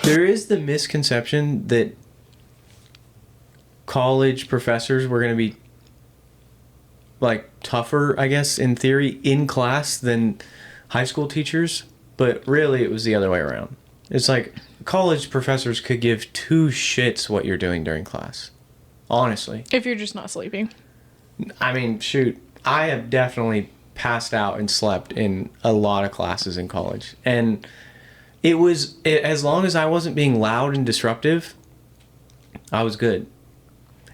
There is the misconception that college professors were going to be like tougher, I guess, in theory, in class than high school teachers, but really it was the other way around. It's like college professors could give two shits what you're doing during class. Honestly. If you're just not sleeping. I mean, shoot, I have definitely passed out and slept in a lot of classes in college. And as long as I wasn't being loud and disruptive, I was good.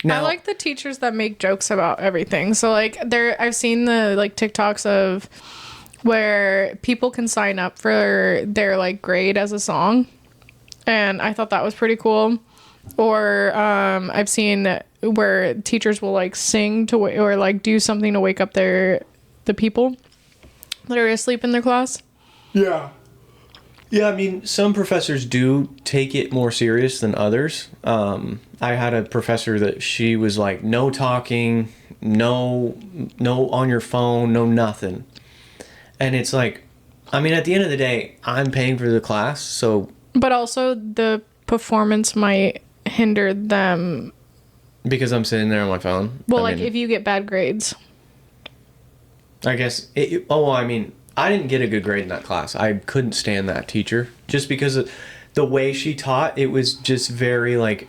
Now, I like the teachers that make jokes about everything. So like I've seen the like TikToks of where people can sign up for their like grade as a song, and I thought that was pretty cool. Or I've seen where teachers will like sing to or like do something to wake up the people that are asleep in their class. Yeah. Yeah, I mean, some professors do take it more serious than others. I had a professor that she was like, no talking, no on your phone, no nothing. And it's like, I mean, at the end of the day, I'm paying for the class, so... But also, the performance might hinder them. Because I'm sitting there on my phone? Well, I mean, if you get bad grades. I guess... I didn't get a good grade in that class. I couldn't stand that teacher. Just because of the way she taught, it was just very, like...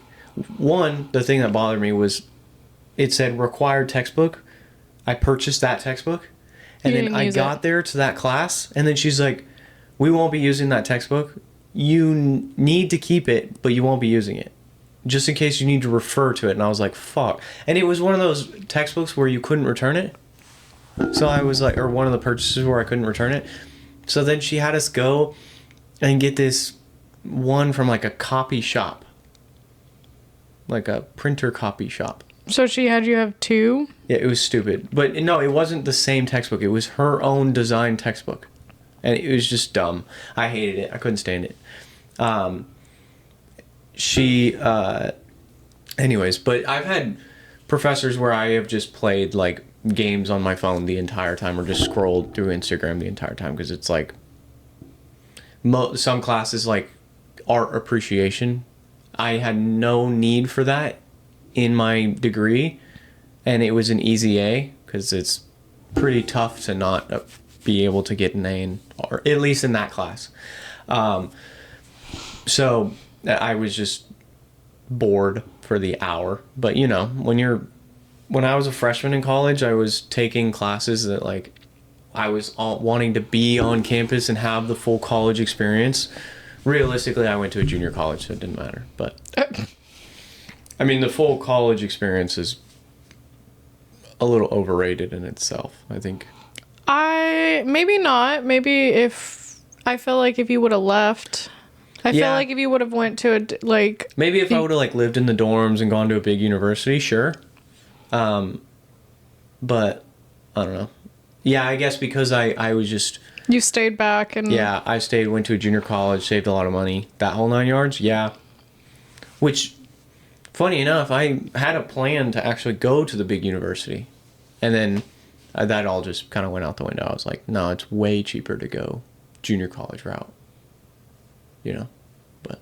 One, the thing that bothered me was it said required textbook. I purchased that textbook. And then I got there to that class, and then she's like, we won't be using that textbook. You need to keep it, but you won't be using it. Just in case you need to refer to it. And I was like, fuck. And it was one of those textbooks where you couldn't return it. So I was like, or one of the purchases where I couldn't return it. So then she had us go and get this one from like a copy shop. Like a printer copy shop. So she had you have two? Yeah, it was stupid. But no, it wasn't the same textbook. It was her own design textbook. And it was just dumb. I hated it. I couldn't stand it. Anyways, but I've had professors where I have just played like games on my phone the entire time or just scrolled through Instagram the entire time because it's like some classes like art appreciation. I had no need for that in my degree, and it was an easy A because it's pretty tough to not be able to get an A, or at least in that class. So I was just bored for the hour. But you know, when I was a freshman in college, I was taking classes that like I was wanting to be on campus and have the full college experience. Realistically, I went to a junior college, so it didn't matter. But I mean, the full college experience is a little overrated in itself, I think. Maybe not. Maybe if I feel like if you would have left, I feel like if you would have went to maybe if I would have like lived in the dorms and gone to a big university, sure. But I don't know. Yeah, I guess because I was just... You stayed back and... Yeah, I went to a junior college, saved a lot of money. That whole 9 yards, yeah. Which, funny enough, I had a plan to actually go to the big university. And then that all just kind of went out the window. I was like, no, it's way cheaper to go junior college route. You know? But...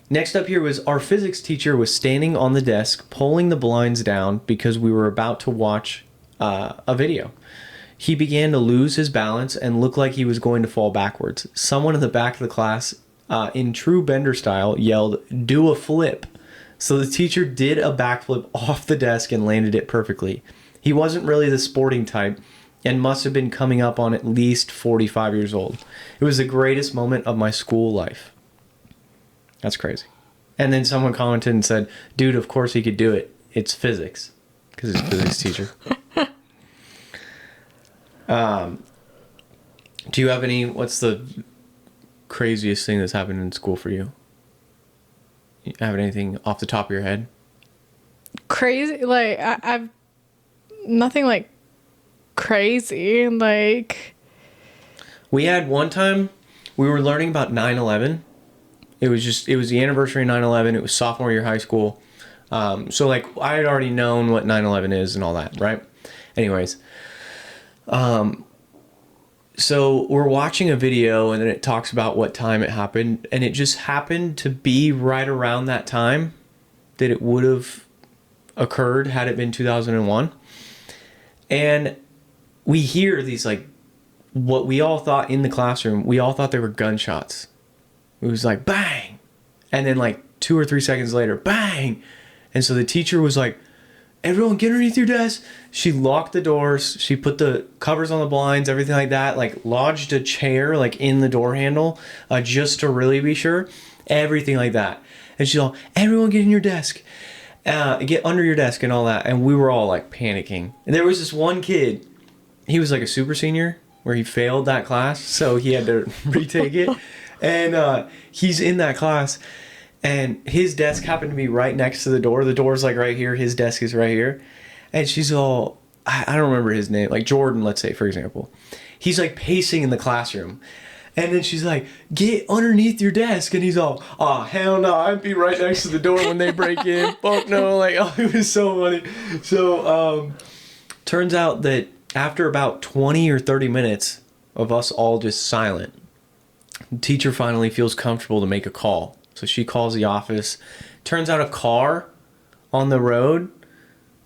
next up here was our physics teacher was standing on the desk, pulling the blinds down because we were about to watch a video. He began to lose his balance and look like he was going to fall backwards. Someone in the back of the class, in true Bender style, yelled, "Do a flip." So the teacher did a backflip off the desk and landed it perfectly. He wasn't really the sporting type and must have been coming up on at least 45 years old. It was the greatest moment of my school life. That's crazy. And then someone commented and said, dude, of course he could do it. It's physics. Because he's a physics teacher. Do you have what's the craziest thing that's happened in school for you? You have anything off the top of your head? Crazy? Like, I've... Nothing, like, crazy. Like... We had one time, we were learning about 9/11. It was the anniversary of 9/11. It was sophomore year of high school. So like I had already known what 9/11 is and all that, right? Anyways, so we're watching a video and then it talks about what time it happened, and it just happened to be right around that time that it would have occurred had it been 2001. And we hear these, like, what we all thought in the classroom, we all thought they were gunshots. It was like bang, and then like 2 or 3 seconds later, bang. And so the teacher was like, everyone get underneath your desk. She locked the doors. She put the covers on the blinds, everything like that, like lodged a chair like in the door handle, just to really be sure. Everything like that. And she's all, everyone get in your desk. Get under your desk and all that. And we were all like panicking. And there was this one kid, he was like a super senior where he failed that class. So he had to retake it. And he's in that class. And his desk happened to be right next to the door. The door's like right here. His desk is right here. And she's all, I don't remember his name. Like Jordan, let's say, for example. He's like pacing in the classroom. And then she's like, get underneath your desk. And he's all, oh, hell no. I'd be right next to the door when they break in. Fuck no. Like, oh, it was so funny. So, turns out that after about 20 or 30 minutes of us all just silent, the teacher finally feels comfortable to make a call. So she calls the office. Turns out a car on the road,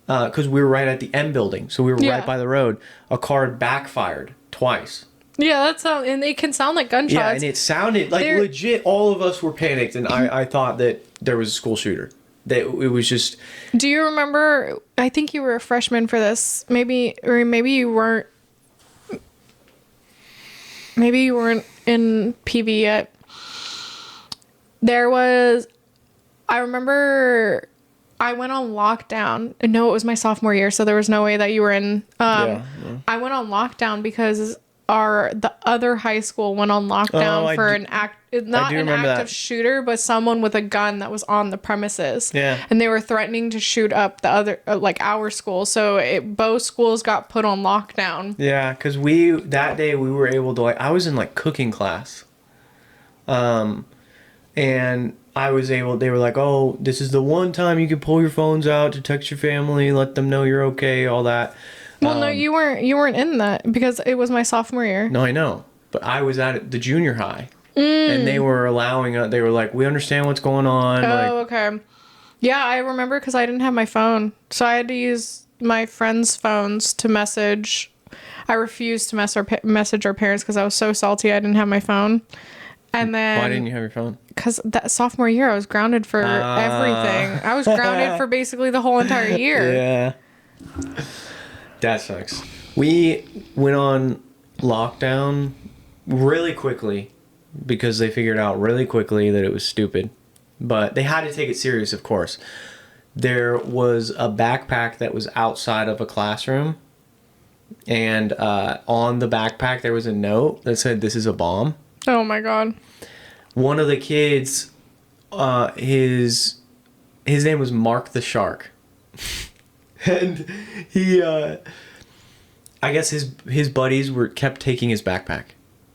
because we were right at the M building, so we were right by the road. A car had backfired twice. Yeah, that's how, and it can sound like gunshots. Yeah, and it sounded like legit. All of us were panicked, and I thought that there was a school shooter. That it was just. Do you remember? I think you were a freshman for this. Maybe you weren't. Maybe you weren't in PV yet. I remember I went on lockdown. No, it was my sophomore year, so there was no way that you were in. I went on lockdown because the other high school went on lockdown for an active shooter, but someone with a gun that was on the premises. Yeah. And they were threatening to shoot up the other, our school. So both schools got put on lockdown. Yeah, because that day we were able to, I was in cooking class. And I was able, they were like, oh, this is the one time you can pull your phones out to text your family, let them know you're okay, all that. Well, no, you weren't in that because it was my sophomore year. No, I know. But I was at the junior high. And they were they were like, we understand what's going on. Oh, okay. Yeah, I remember because I didn't have my phone. So I had to use my friends' phones to message. I refused to message our parents because I was so salty I didn't have my phone. And then, why didn't you have your phone? Because that sophomore year, I was grounded for everything. I was grounded for basically the whole entire year. Yeah. That sucks. We went on lockdown really quickly because they figured out really quickly that it was stupid. But they had to take it serious, of course. There was a backpack that was outside of a classroom. And on the backpack, there was a note that said, "This is a bomb." Oh my God. One of the kids, his name was Mark the Shark. And he, I guess his buddies kept taking his backpack.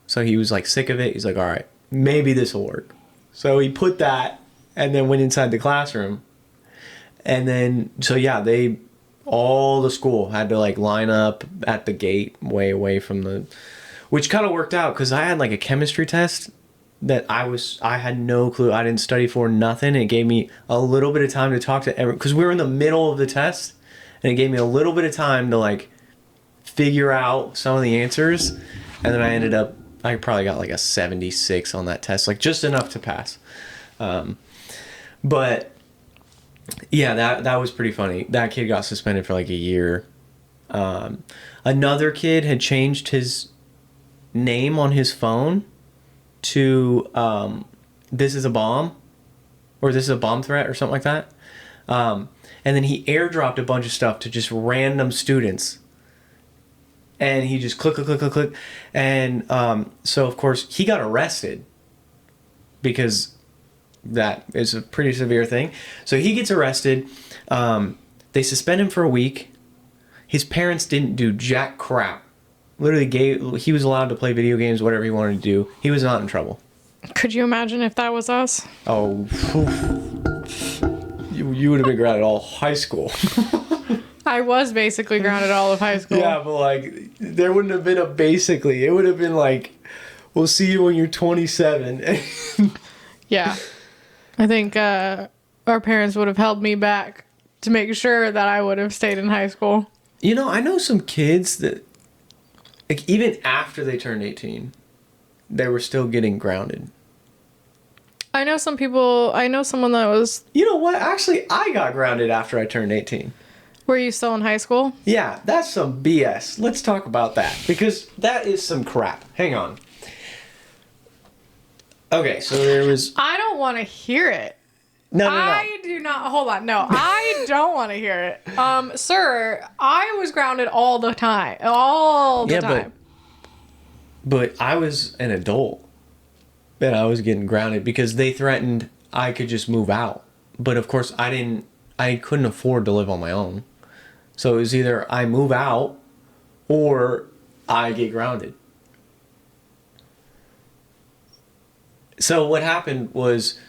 So he was sick of it. He's like, all right, maybe this will work. So he put that and then went inside the classroom. And then, so yeah, all the school had to line up at the gate way away from which kind of worked out because I had a chemistry test that I had no clue. I didn't study for nothing. It gave me a little bit of time to talk to everyone because we were in the middle of the test, and it gave me a little bit of time to figure out some of the answers. And then I probably got a 76 on that test, just enough to pass. But yeah, that was pretty funny. That kid got suspended for a year. Another kid had changed his name on his phone to this is a bomb, or this is a bomb threat, or something like that. And then he airdropped a bunch of stuff to just random students. And he just click. And so, of course, he got arrested because that is a pretty severe thing. So he gets arrested. They suspend him for a week. His parents didn't do jack crap. Literally he was allowed to play video games, whatever he wanted to do. He was not in trouble. Could you imagine if that was us? Oh, you would have been grounded all high school. I was basically grounded all of high school. Yeah, but like, there wouldn't have been a basically. It would have been like, we'll see you when you're 27. Yeah. I think our parents would have held me back to make sure that I would have stayed in high school. You know, I know some kids that, like, even after they turned 18, they were still getting grounded. I know some people, I know someone that was... You know what? Actually, I got grounded after I turned 18. Were you still in high school? Yeah, that's some BS. Let's talk about that, because that is some crap. Hang on. Okay, so there was... I don't want to hear it. No. I do not. Hold on. No, I don't want to hear it. Sir, I was grounded all the time. All the time. But I was an adult. And I was getting grounded because they threatened I could just move out. But of course, I couldn't afford to live on my own. So it was either I move out or I get grounded. So what happened was,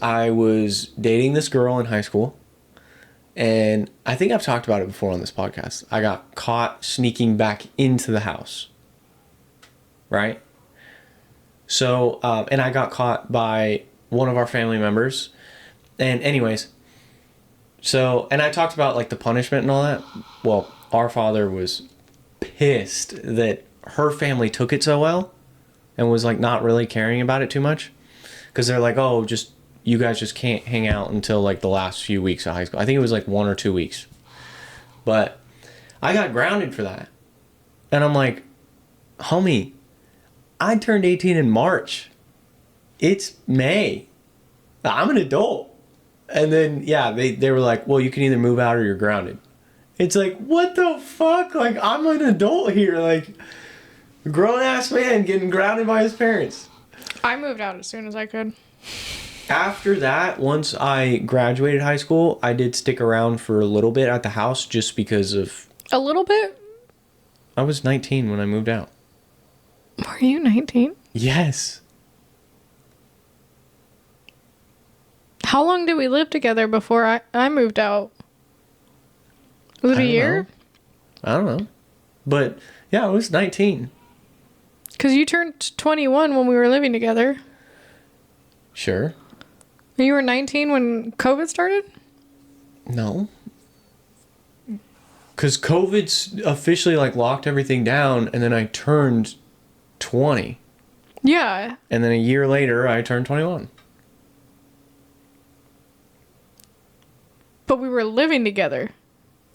I was dating this girl in high school, and I think I've talked about it before on this podcast. I got caught sneaking back into the house, right? So, and I got caught by one of our family members, and anyways, so, and I talked about like the punishment and all that. Well, our father was pissed that her family took it so well and was like not really caring about it too much, because they're like, oh, just you guys just can't hang out until like the last few weeks of high school. I think it was like 1 or 2 weeks, but I got grounded for that. And I'm like, homie, I turned 18 in March. It's May. I'm an adult. And then yeah, they were like, well, you can either move out or you're grounded. It's like, what the fuck? Like, I'm an adult here, like a grown-ass man getting grounded by his parents. I moved out as soon as I could. After that, once I graduated high school, I did stick around for a little bit at the house just because of... A little bit? I was 19 when I moved out. Were you 19? Yes. How long did we live together before I moved out? Was it a year? I don't know. But yeah, I was 19. Because you turned 21 when we were living together. Sure. And you were 19 when COVID started? No. Because COVID's officially like locked everything down, and then I turned 20. Yeah. And then a year later, I turned 21. But we were living together.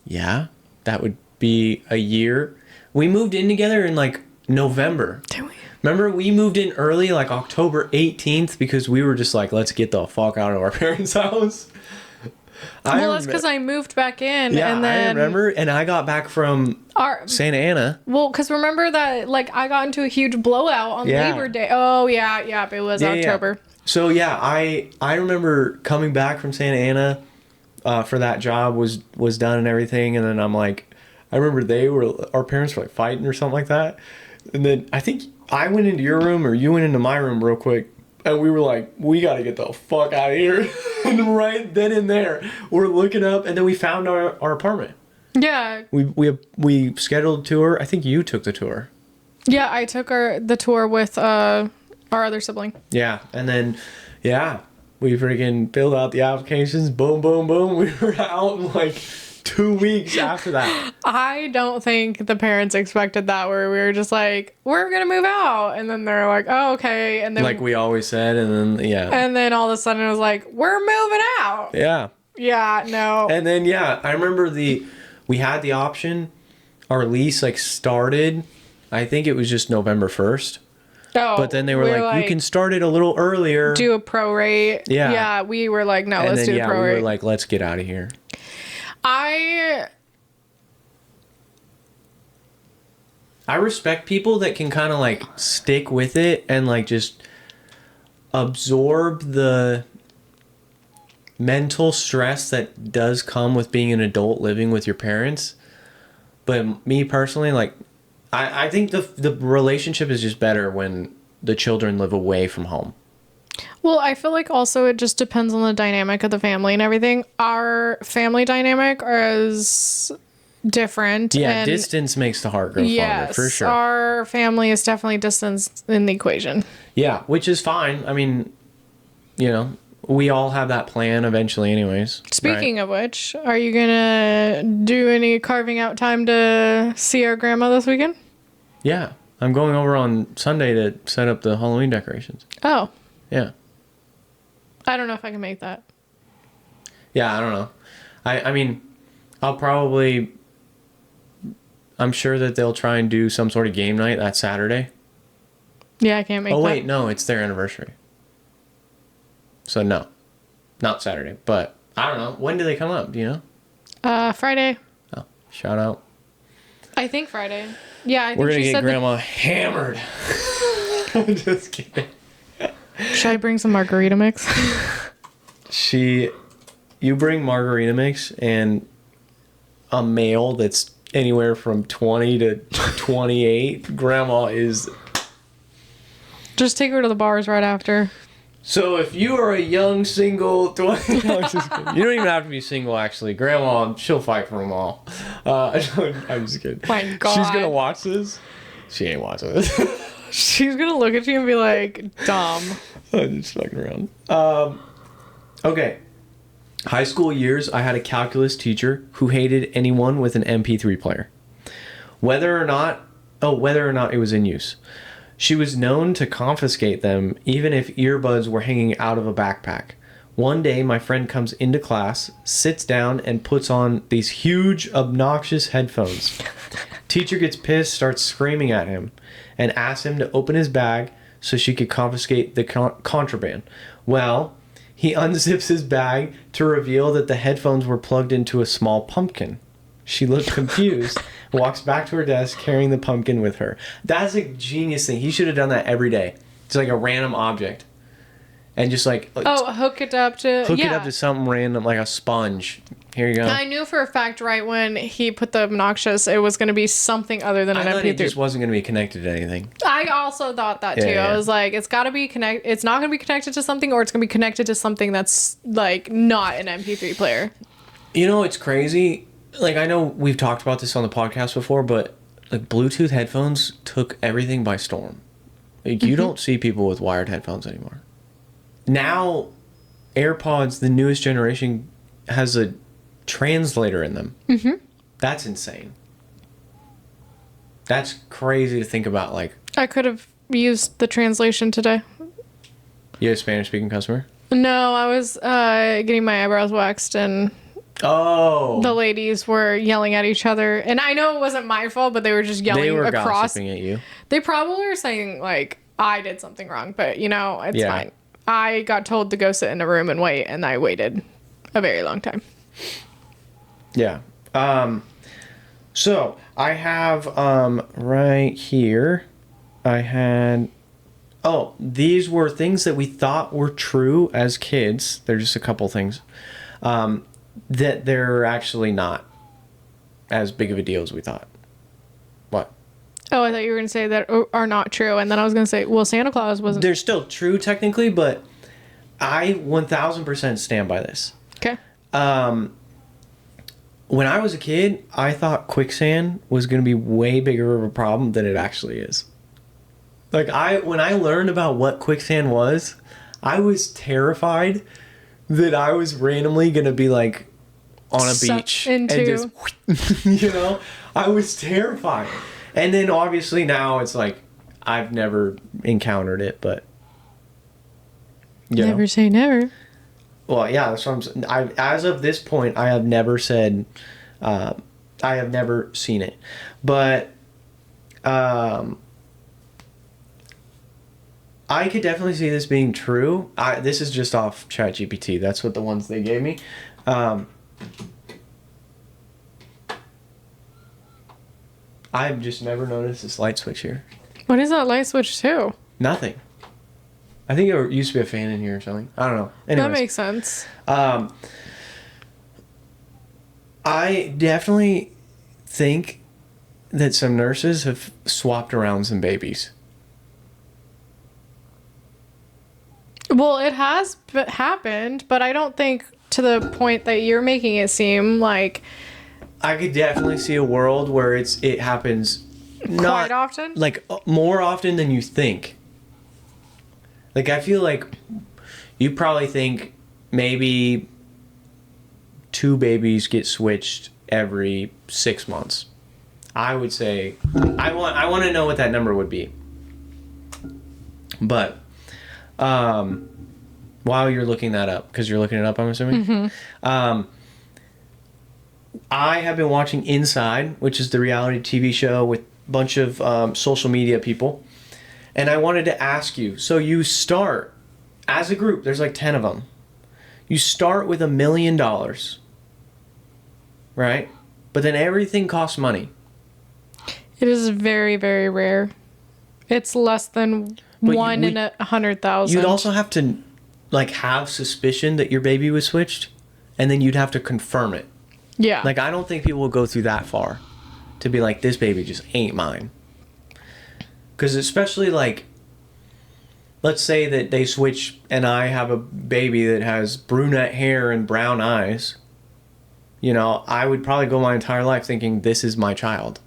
Yeah, that would be a year. We moved in together in like November. Did we? Remember, we moved in early, like October 18th, because we were just like, let's get the fuck out of our parents' house. Well, that's because I moved back in. Yeah, and then I remember. And I got back from Santa Ana. Well, because remember that, like, I got into a huge blowout on Labor Day. Oh, yeah, it was October. Yeah. So, yeah, I remember coming back from Santa Ana for that job was done and everything. And then I'm like, I remember our parents were like fighting or something like that. And then I think I went into your room or you went into my room real quick. And we were like, we got to get the fuck out of here. And right then and there, we're looking up, and then we found our apartment. Yeah. We scheduled a tour. I think you took the tour. Yeah, I took the tour with our other sibling. Yeah, and then, yeah, we freaking filled out the applications. Boom, boom, boom. We were out in like 2 weeks after that. I don't think the parents expected that, where we were just like, we're gonna move out, and then they're like, oh, okay, and then like we always said, and then and then all of a sudden it was like, we're moving out. Yeah, no. And then I remember we had the option. Our lease like started, I think it was just November 1st. Oh, but then they were like, you can start it a little earlier, do a prorate. Yeah, we were like, no, let's do the prorate. We were like, let's get out of here. I respect people that can kind of like stick with it and like just absorb the mental stress that does come with being an adult living with your parents. But me personally, like, I think the relationship is just better when the children live away from home. Well, I feel like also it just depends on the dynamic of the family and everything. Our family dynamic is different. Yeah, and distance makes the heart grow fonder, for sure. Our family is definitely distance in the equation. Yeah, which is fine. I mean, you know, we all have that plan eventually anyways. Speaking of which, are you gonna do any carving out time to see our grandma this weekend? Yeah, I'm going over on Sunday to set up the Halloween decorations. Oh. Yeah. I don't know if I can make that. Yeah, I don't know. I mean, I'm sure that they'll try and do some sort of game night that Saturday. Yeah, I can't make that. Oh, wait, no, it's their anniversary. So, no. Not Saturday, but I don't know. When do they come up? Do you know? Friday. Oh, shout out. I think Friday. Yeah, I think We're going to she get said Grandma hammered. I'm just kidding. Should I bring some margarita mix? You bring margarita mix and a male that's anywhere from 20 to 28. Grandma is... Just take her to the bars right after. So if you are a young single 20... No, just kidding. You don't even have to be single, actually. Grandma, she'll fight for them all. I'm just kidding. My God. She's going to watch this? She ain't watching this. She's gonna look at you and be like, dumb. I'm just fucking around. Okay. High school years, I had a calculus teacher who hated anyone with an MP3 player. Whether or not it was in use. She was known to confiscate them even if earbuds were hanging out of a backpack. One day, my friend comes into class, sits down, and puts on these huge, obnoxious headphones. Teacher gets pissed, starts screaming at him, and asks him to open his bag so she could confiscate the contraband. Well, he unzips his bag to reveal that the headphones were plugged into a small pumpkin. She looked confused, walks back to her desk carrying the pumpkin with her. That's a genius thing. He should have done that every day. It's like a random object. And just like... hook it up to something random, like a sponge. Here you go. I knew for a fact right when he put the obnoxious, it was going to be something other than an I thought MP3. it just wasn't going to be connected to anything. I also thought that too. Yeah. I was like, it's got to be connected. It's not going to be connected to something, or it's going to be connected to something that's like not an MP3 player. You know, it's crazy. Like, I know we've talked about this on the podcast before, but like Bluetooth headphones took everything by storm. Like, you don't see people with wired headphones anymore. Now, AirPods, the newest generation, has a translator in them. Mm-hmm. That's insane. That's crazy to think about. Like, I could have used the translation today. You have a Spanish-speaking customer? No, I was getting my eyebrows waxed, and the ladies were yelling at each other. And I know it wasn't my fault, but they were just yelling across. Gossiping at you. They probably were saying, like, I did something wrong, but, you know, it's fine. I got told to go sit in a room and wait, and I waited a very long time. Yeah. So, I have right here, I had... Oh, these were things that we thought were true as kids. They're just a couple things. That they're actually not as big of a deal as we thought. What? Oh, I thought you were going to say that are not true. And then I was going to say, well, Santa Claus wasn't... They're still true technically, but I 1000% stand by this. Okay. When I was a kid, I thought quicksand was going to be way bigger of a problem than it actually is. Like, when I learned about what quicksand was, I was terrified that I was randomly going to be, like, on a beach. And just, you know? I was terrified. And then, obviously, now it's like, I've never encountered it, but... Never say never. Well, yeah, that's what I'm saying. As of this point, I have never said... I have never seen it. But... I could definitely see this being true. This is just off ChatGPT. That's what the ones they gave me. I've just never noticed this light switch here. What is that light switch to? Nothing. I think there used to be a fan in here or something. I don't know. Anyways, that makes sense. I definitely think that some nurses have swapped around some babies. Well, it has happened, but I don't think to the point that you're making it seem like I could definitely see a world where it happens quite often. Like more often than you think. Like I feel like you probably think maybe 2 babies get switched every 6 months. I would say I want to know what that number would be. But while you're looking that up, because you're looking it up, I'm assuming. I have been watching Inside, which is the reality TV show with a bunch of social media people. And I wanted to ask you, so you start, as a group, there's like 10 of them. You start with $1 million, right? But then everything costs money. It is very, very rare. It's less than one in 100,000. You'd also have to like have suspicion that your baby was switched, and then you'd have to confirm it. Yeah. Like I don't think people will go through that far to be like, this baby just ain't mine. Because especially like, let's say that they switch and I have a baby that has brunette hair and brown eyes. You know, I would probably go my entire life thinking this is my child.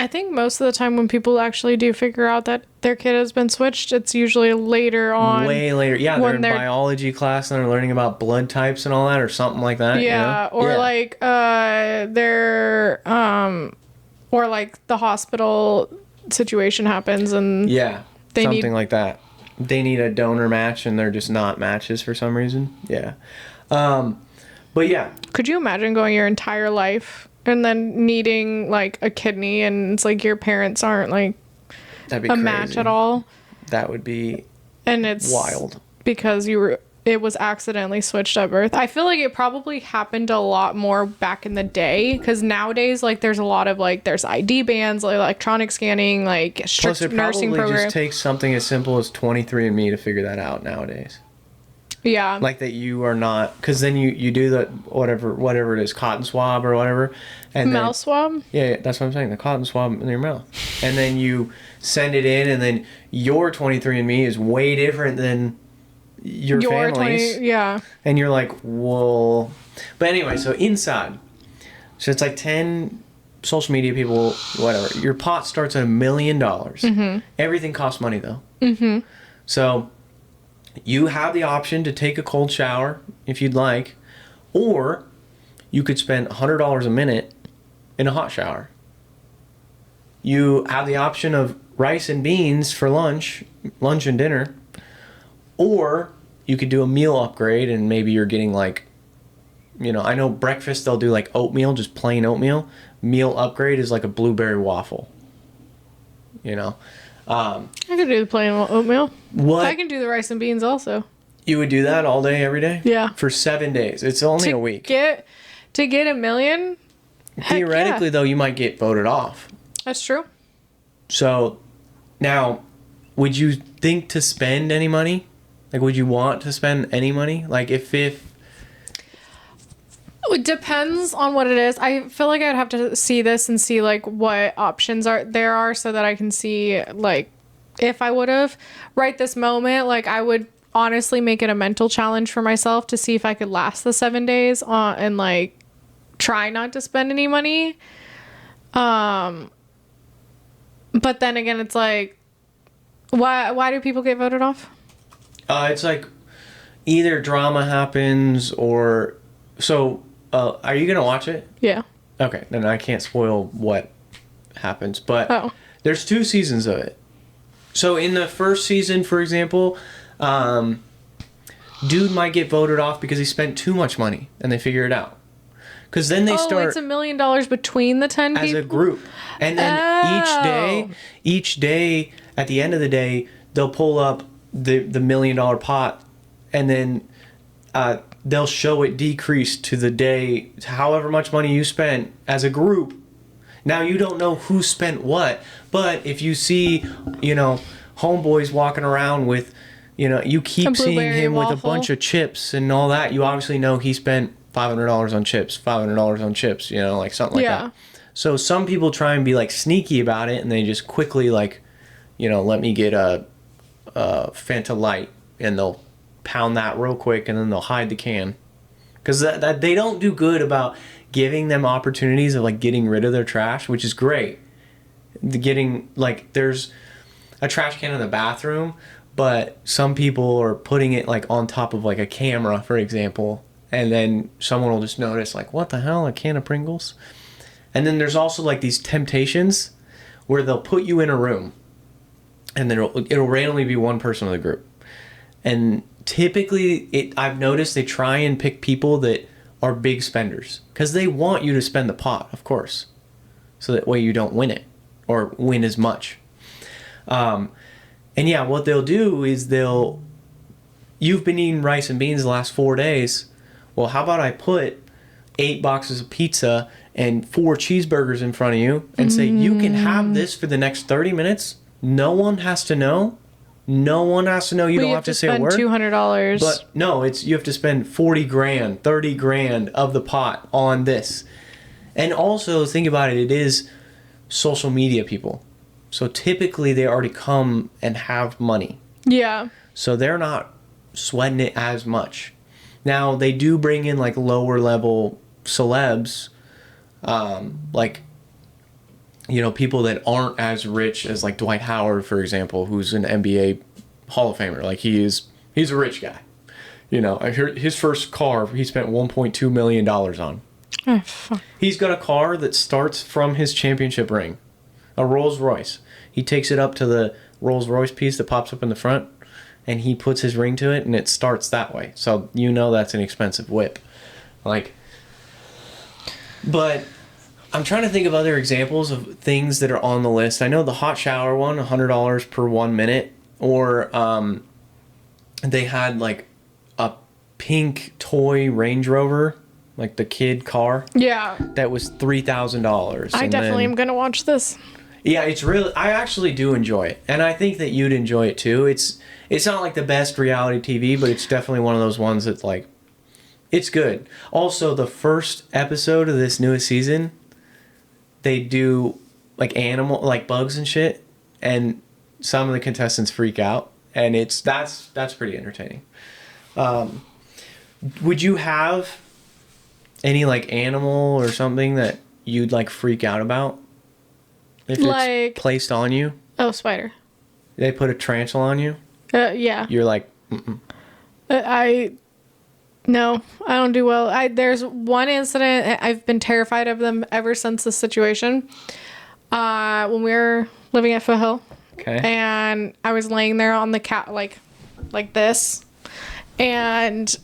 I think most of the time when people actually do figure out that their kid has been switched, it's usually later on. Way later. Yeah, they're in biology class and they're learning about blood types and all that or something like that. Yeah, you know? or like they're or like the hospital situation happens and they something like that. They need a donor match and they're just not matches for some reason. Yeah. But yeah. Could you imagine going your entire life and then needing like a kidney and it's like your parents aren't like that'd be a crazy. match at all? That would be and it's wild. Because it was accidentally switched at birth. I feel like it probably happened a lot more back in the day because nowadays like there's a lot of like there's ID bans, like electronic scanning, like strict nursing program. Plus it just takes something as simple as 23andMe to figure that out nowadays. Yeah. Like that you are not, because then you do the whatever it is, cotton swab or whatever. And mouth swab? Yeah, that's what I'm saying, the cotton swab in your mouth. And then you send it in and then your 23andMe is way different than your family's. Yeah. And you're like, whoa. But anyway, so Inside. So it's like 10 social media people, whatever. Your pot starts at $1 million. Mm-hmm. Everything costs money though. Mm-hmm. So you have the option to take a cold shower if you'd like, or you could spend $100 a minute in a hot shower. You have the option of rice and beans for lunch and dinner, or you could do a meal upgrade and maybe you're getting like, you know, I know breakfast they'll do like oatmeal, just plain oatmeal. Meal upgrade is like a blueberry waffle, you know. I could do the plain oatmeal. What? I can do the rice and beans also. You would do that all day, every day? Yeah. For 7 days. It's only a week. To get $1 million? Theoretically, though, you might get voted off. That's true. So, now, would you think to spend any money? Like, would you want to spend any money? Like, if it depends on what it is. I feel like I'd have to see this and see like what options there are so that I can see like if I would have right this moment, like I would honestly make it a mental challenge for myself to see if I could last the 7 days and like try not to spend any money. But then again, it's like, why do people get voted off? it's like either drama happens or so. Are you gonna watch it? Yeah. Okay, then I can't spoil what happens, but there's 2 seasons of it. So in the first season, for example, dude might get voted off because he spent too much money, and they figure it out. Because then they start. It's $1 million between the 10 people as a group, and then each day, at the end of the day, they'll pull up the $1 million pot, and then they'll show it decreased to the day, however much money you spent as a group. Now, you don't know who spent what, but if you see, you know, homeboys walking around with, you know, you keep seeing him with a bunch of chips and all that, you obviously know he spent $500 on chips, $500 on chips, you know, like something like that. So some people try and be like sneaky about it, and they just quickly like, let me get a Fanta Light, and they'll pound that real quick, and then they'll hide the can, because that they don't do good about giving them opportunities of like getting rid of their trash, which is great. Getting like there's a trash can in the bathroom, but some people are putting it like on top of like a camera, for example, and then someone will just notice like, what the hell, a can of Pringles? And then there's also like these temptations where they'll put you in a room, and then it'll randomly be one person in the group. And typically, I've noticed they try and pick people that are big spenders, because they want you to spend the pot, of course, so that way you don't win it or win as much. And yeah, what they'll do is you've been eating rice and beans the last 4 days. Well, how about I put 8 boxes of pizza and 4 cheeseburgers in front of you and say, you can have this for the next 30 minutes. No one has to know. No one has to know. You don't have to say a word. $200. But no, you have to spend 40 grand, 30 grand of the pot on this. And also think about it. It is social media people. So typically they already come and have money. Yeah. So they're not sweating it as much. Now they do bring in like lower level celebs, like, people that aren't as rich as like Dwight Howard, for example, who's an NBA Hall of Famer. Like he's a rich guy. I heard his first car he spent $1.2 million on. Oh, fuck. He's got a car that starts from his championship ring. A Rolls Royce. He takes it up to the Rolls Royce piece that pops up in the front, and he puts his ring to it, and it starts that way. So that's an expensive whip. But I'm trying to think of other examples of things that are on the list. I know the hot shower one, $100 per 1 minute, or they had like a pink toy Range Rover, like the kid car. Yeah. That was $3,000. I definitely am gonna watch this. Yeah, I actually do enjoy it. And I think that you'd enjoy it too. It's not like the best reality TV, but it's definitely one of those ones that's like, it's good. Also, the first episode of this newest season, they do like bugs and shit, and some of the contestants freak out, and that's pretty entertaining. Would you have any like animal or something that you'd like freak out about if it's placed on you? Oh, spider. They put a tarantula on you? Yeah. You're like, mm-mm. No, I don't do well. There's one incident, I've been terrified of them ever since this situation. When we were living at Foothill. Okay. And I was laying there on the cat like this. And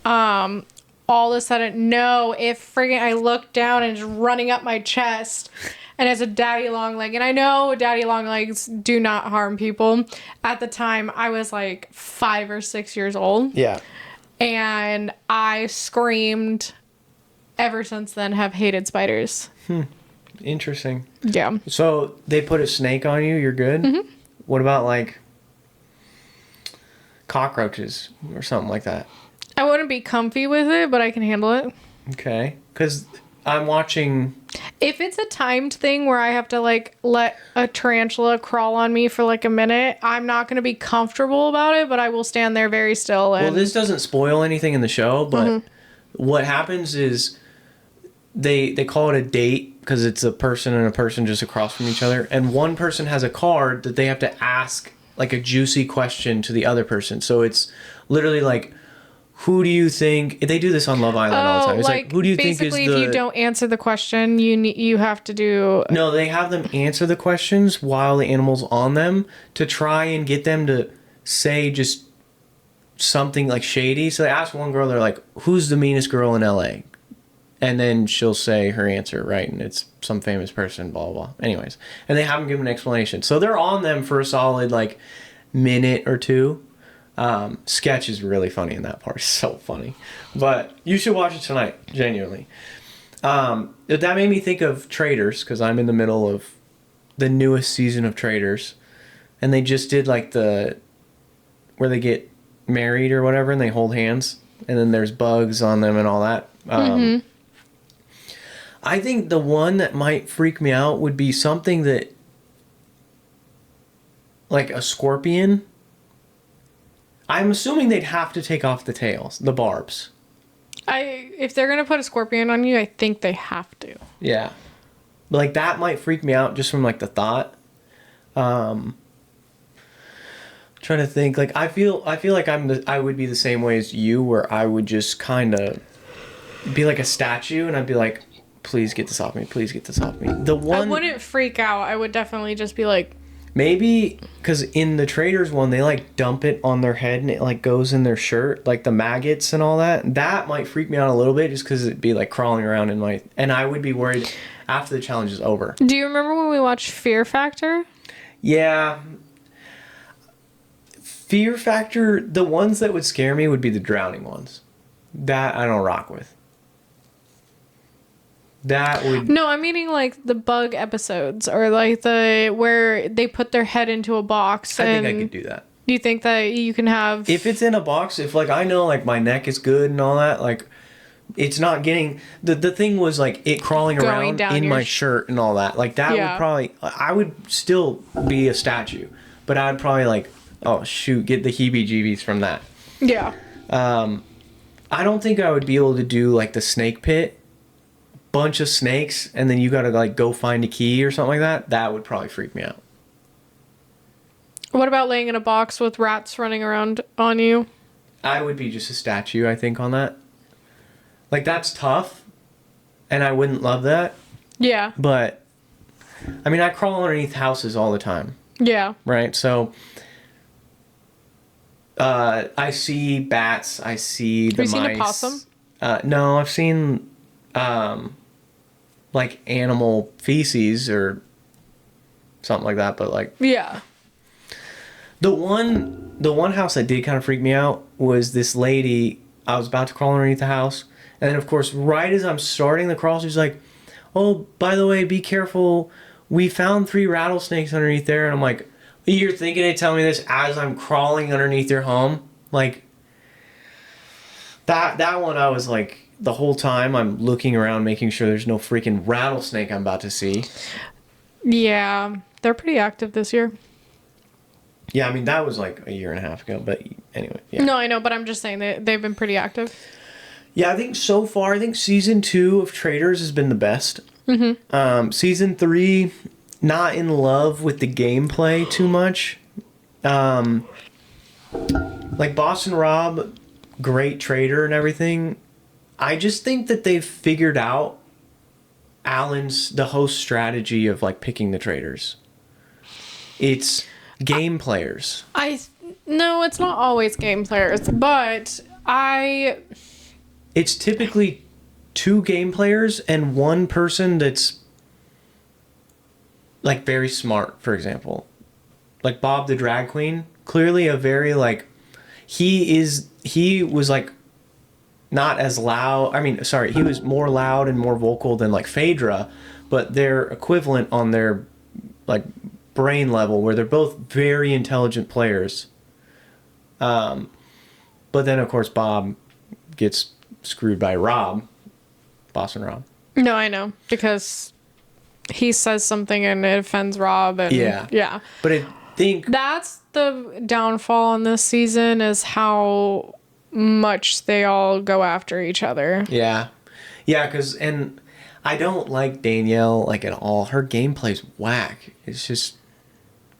all of a sudden, I looked down and it's running up my chest. And it's a daddy long leg. And I know daddy long legs do not harm people. At the time, I was like 5 or 6 years old. Yeah. And I screamed. Ever since then, have hated spiders. Interesting. Yeah. So they put a snake on you, you're good? Mm-hmm. What about like cockroaches or something like that? I wouldn't be comfy with it, but I can handle it. Okay. Because I'm watching... If it's a timed thing where I have to like let a tarantula crawl on me for like a minute, I'm not going to be comfortable about it, but I will stand there very still. Well, this doesn't spoil anything in the show, but what happens is they call it a date because it's a person and a person just across from each other, and one person has a card that they have to ask like a juicy question to the other person. So it's literally like, who do you think... They do this on Love Island all the time. It's like who do you think is the... Basically, if you don't answer the question, you have to do... No, they have them answer the questions while the animal's on them to try and get them to say just something like shady. So they ask one girl, they're like, who's the meanest girl in LA? And then she'll say her answer, right? And it's some famous person, blah, blah, blah. Anyways. And they haven't given an explanation. So they're on them for a solid, like, minute or two. Sketch is really funny in that part. It's so funny. But you should watch it tonight, genuinely. That made me think of Traitors, because I'm in the middle of the newest season of Traitors. And they just did, like, where they get married or whatever, and they hold hands. And then there's bugs on them and all that. I think the one that might freak me out would be something that, like a scorpion. I'm assuming they'd have to take off the tails, the barbs. If they're gonna put a scorpion on you, I think they have to. Yeah. Like that might freak me out just from like the thought. Trying to think, like I feel like I would be the same way as you, where I would just kind of be like a statue, and I'd be like, please get this off me, please get this off me. The one I wouldn't freak out. I would definitely just be like, maybe because in the traders one they like dump it on their head and it like goes in their shirt, like the maggots and all that. That might freak me out a little bit just because it'd be like crawling around in my, and I would be worried after the challenge is over. do you remember when we watched Fear Factor? Yeah. Fear Factor, the ones that would scare me would be the drowning ones. That I don't rock with. That would... No, I'm meaning like the bug episodes, or like the where they put their head into a box. I And think I could do that. do you think that you can have... If it's in a box, if like I know like my neck is good and all that, like it's not getting... The thing was like it crawling Going around down in your my shirt and all that. Like that Yeah. would probably... I would still be a statue. But I'd probably like, oh shoot, get the heebie-jeebies from that. Yeah. I don't think I would be able to do like the snake pit, bunch of snakes, and then you gotta like go find a key or something like that. That would probably freak me out. What about laying in a box with rats running around on you? I would be just a statue, I think, on that. Like that's tough, and I wouldn't love that. Yeah. But I mean, I crawl underneath houses all the time, Yeah. right? So I see bats. I see the mice. Have you seen a possum? No, I've seen like animal feces or something like that. But like Yeah. the one house that did kind of freak me out was this lady. I was about to crawl underneath the house, and then of course, right as I'm starting the crawl, she's like, "Oh, by the way, be careful. We found 3 rattlesnakes underneath there." And I'm like, you're thinking of telling me this as I'm crawling underneath your home? Like, that one I was like, the whole time I'm looking around making sure there's no freaking rattlesnake I'm about to see. Yeah. They're pretty active this year. Yeah, I mean, that was like a year and a half ago, but anyway, yeah. No, I know, but I'm just saying they've been pretty active. Yeah, I think so far, I think season 2 of Traders has been the best. Season 3, not in love with the gameplay too much. Like Boston Rob, great trader and everything. I just think that they've figured out the host strategy of like picking the traders. It's game players. No, it's not always game players, but It's typically 2 game players and 1 person that's like very smart, for example. Like Bob the drag queen, clearly a very like he was like not as loud. I mean, sorry, he was more loud and more vocal than like Phaedra, but they're equivalent on their like brain level, where they're both very intelligent players. But then of course Bob gets screwed by Rob, Boston Rob. no, I know, because he says something and it offends Rob, and yeah. But I think That's the downfall in this season, is how much they all go after each other. yeah, and I don't like Danielle like at all. Her gameplay's whack. It's just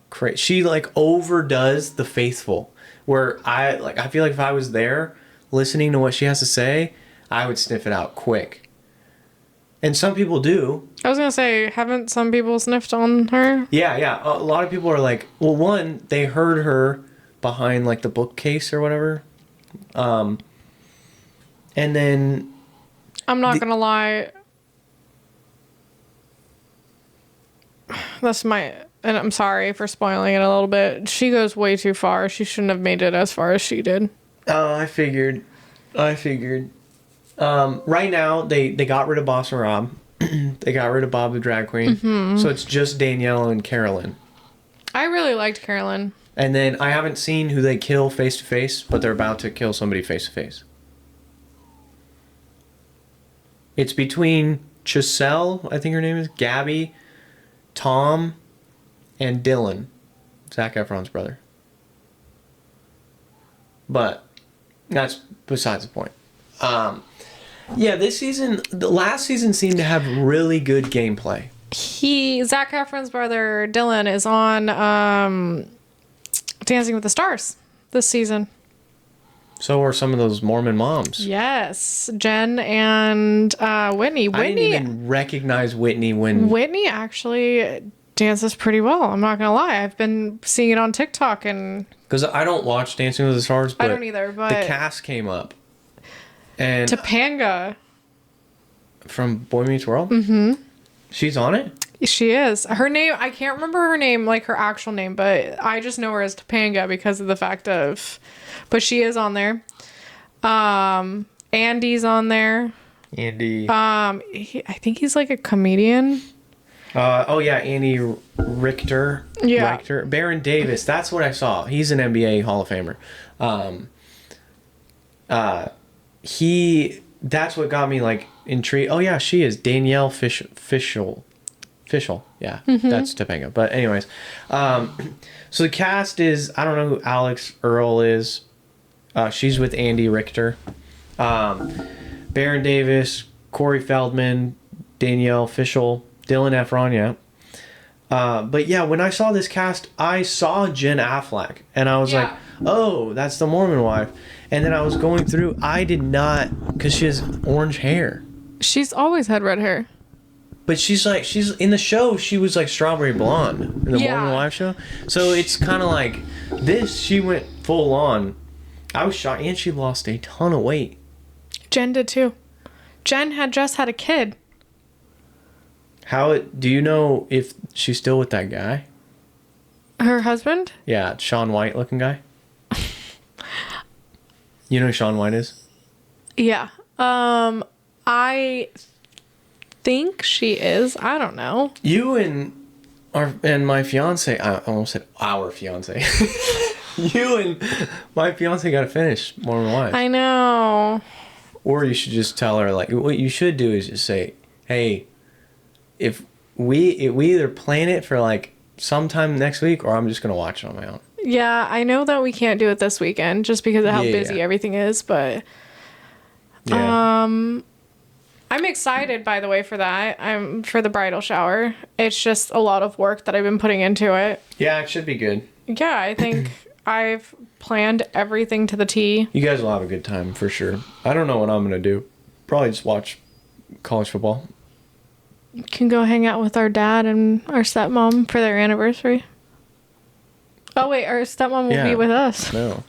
crazy. She like overdoes the faithful. Where I feel like if I was there listening to what she has to say, I would sniff it out quick. And some people do. I was gonna say, haven't some people sniffed on her? Yeah. A lot of people are like, well, one, they heard her behind like the bookcase or whatever. And then I'm not gonna lie. And I'm sorry for spoiling it a little bit. She goes way too far. She shouldn't have made it as far as she did. Oh, I figured. Right now, they got rid of Boss and Rob. They got rid of Bob the drag queen. Mm-hmm. So it's just Danielle and Carolyn. I really liked Carolyn. And then I haven't seen who they kill face to face, but they're about to kill somebody face to face. It's between Chiselle, I think her name is, Gabby, Tom, and Dylan, Zac Efron's brother. But that's besides the point. Yeah, this season, the last season seemed to have really good gameplay. Zac Efron's brother Dylan is on Dancing with the Stars this season. So are some of those Mormon moms. Yes, Jen and Whitney. I didn't even recognize Whitney when... Whitney actually dances pretty well. I'm not gonna lie. I've been seeing it on TikTok and... Because I don't watch Dancing with the Stars, but... I don't either, but... the cast came up. And... Topanga. From Boy Meets World? Mm-hmm. She's on it? She is. Her name, I can't remember her name, like her actual name, but I just know her as Topanga because of the fact of... But she is on there. Andy's on there. Andy. I think he's like a comedian. Oh yeah, Andy Richter. Yeah. Richter. Baron Davis. That's what I saw. He's an NBA Hall of Famer. That's what got me like intrigued. Oh yeah, she is Danielle Fishel. Yeah, that's Topanga. But anyways, so the cast is, I don't know who Alex Earl is. She's with Andy Richter. Baron Davis, Corey Feldman, Danielle Fishel, Dylan Efron, yeah. But yeah, when I saw this cast, I saw Jen Affleck. And I was like, oh, that's the Mormon wife. And then I was going through, I did not, because she has orange hair. She's always had red hair. But she's in the show, she was like strawberry blonde in the Mormon Wife show. So it's kind of like this, she went full on. I was shocked, and she lost a ton of weight. Jen did too. Jen had just had a kid. Do you know if she's still with that guy? Her husband? Yeah, Shaun White looking guy. You know who Shaun White is? Yeah. I think she is. I don't know. You and my fiance, I almost said our fiance. You and my fiance got to finish Mormon Wives. I know. Or you should just tell her, like, what you should do is just say, hey, if we either plan it for like sometime next week, or I'm just gonna watch it on my own. Yeah, I know that we can't do it this weekend just because of how busy everything is, but I'm excited, by the way, for that. I'm for the bridal shower. It's just a lot of work that I've been putting into it. Yeah, it should be good. Yeah, I think I've planned everything to the T. You guys will have a good time for sure. I don't know what I'm gonna do. Probably just watch college football. Can go hang out with our dad and our stepmom for their anniversary. Oh wait, our stepmom will be with us. No.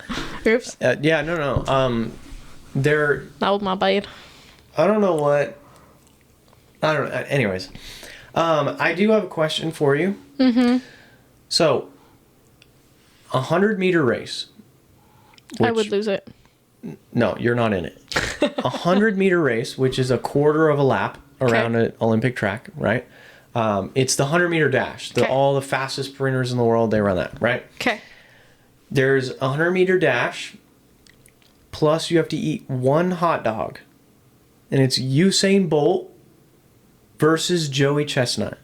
Oops. No. They're... That was my bad. I don't know what... I don't know. Anyways. I do have a question for you. Mm-hmm. So, 100-meter race. I would lose it. No, you're not in it. 100-meter race, which is a quarter of a lap around an Olympic track, right? It's the 100-meter dash. All the fastest sprinters in the world, they run that, right? Okay. There's a 100-meter dash, plus you have to eat one hot dog. And it's Usain Bolt versus Joey Chestnut.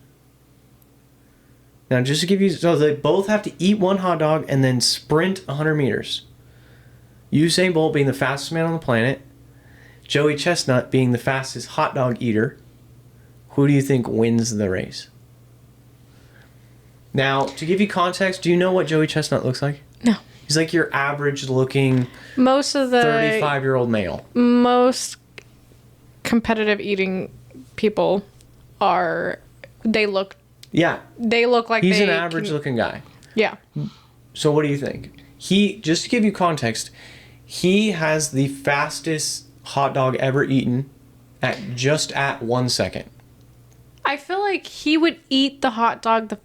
Now, just to give you... So they both have to eat one hot dog and then sprint 100 meters. Usain Bolt being the fastest man on the planet. Joey Chestnut being the fastest hot dog eater. Who do you think wins the race? Now, to give you context, do you know what Joey Chestnut looks like? No. He's like your average looking most of the 35-year-old male. Most competitive eating people they look like he's an average looking guy. Yeah. So what do you think? Just to give you context, he has the fastest hot dog ever eaten at 1 second. I feel like he would eat the hot dog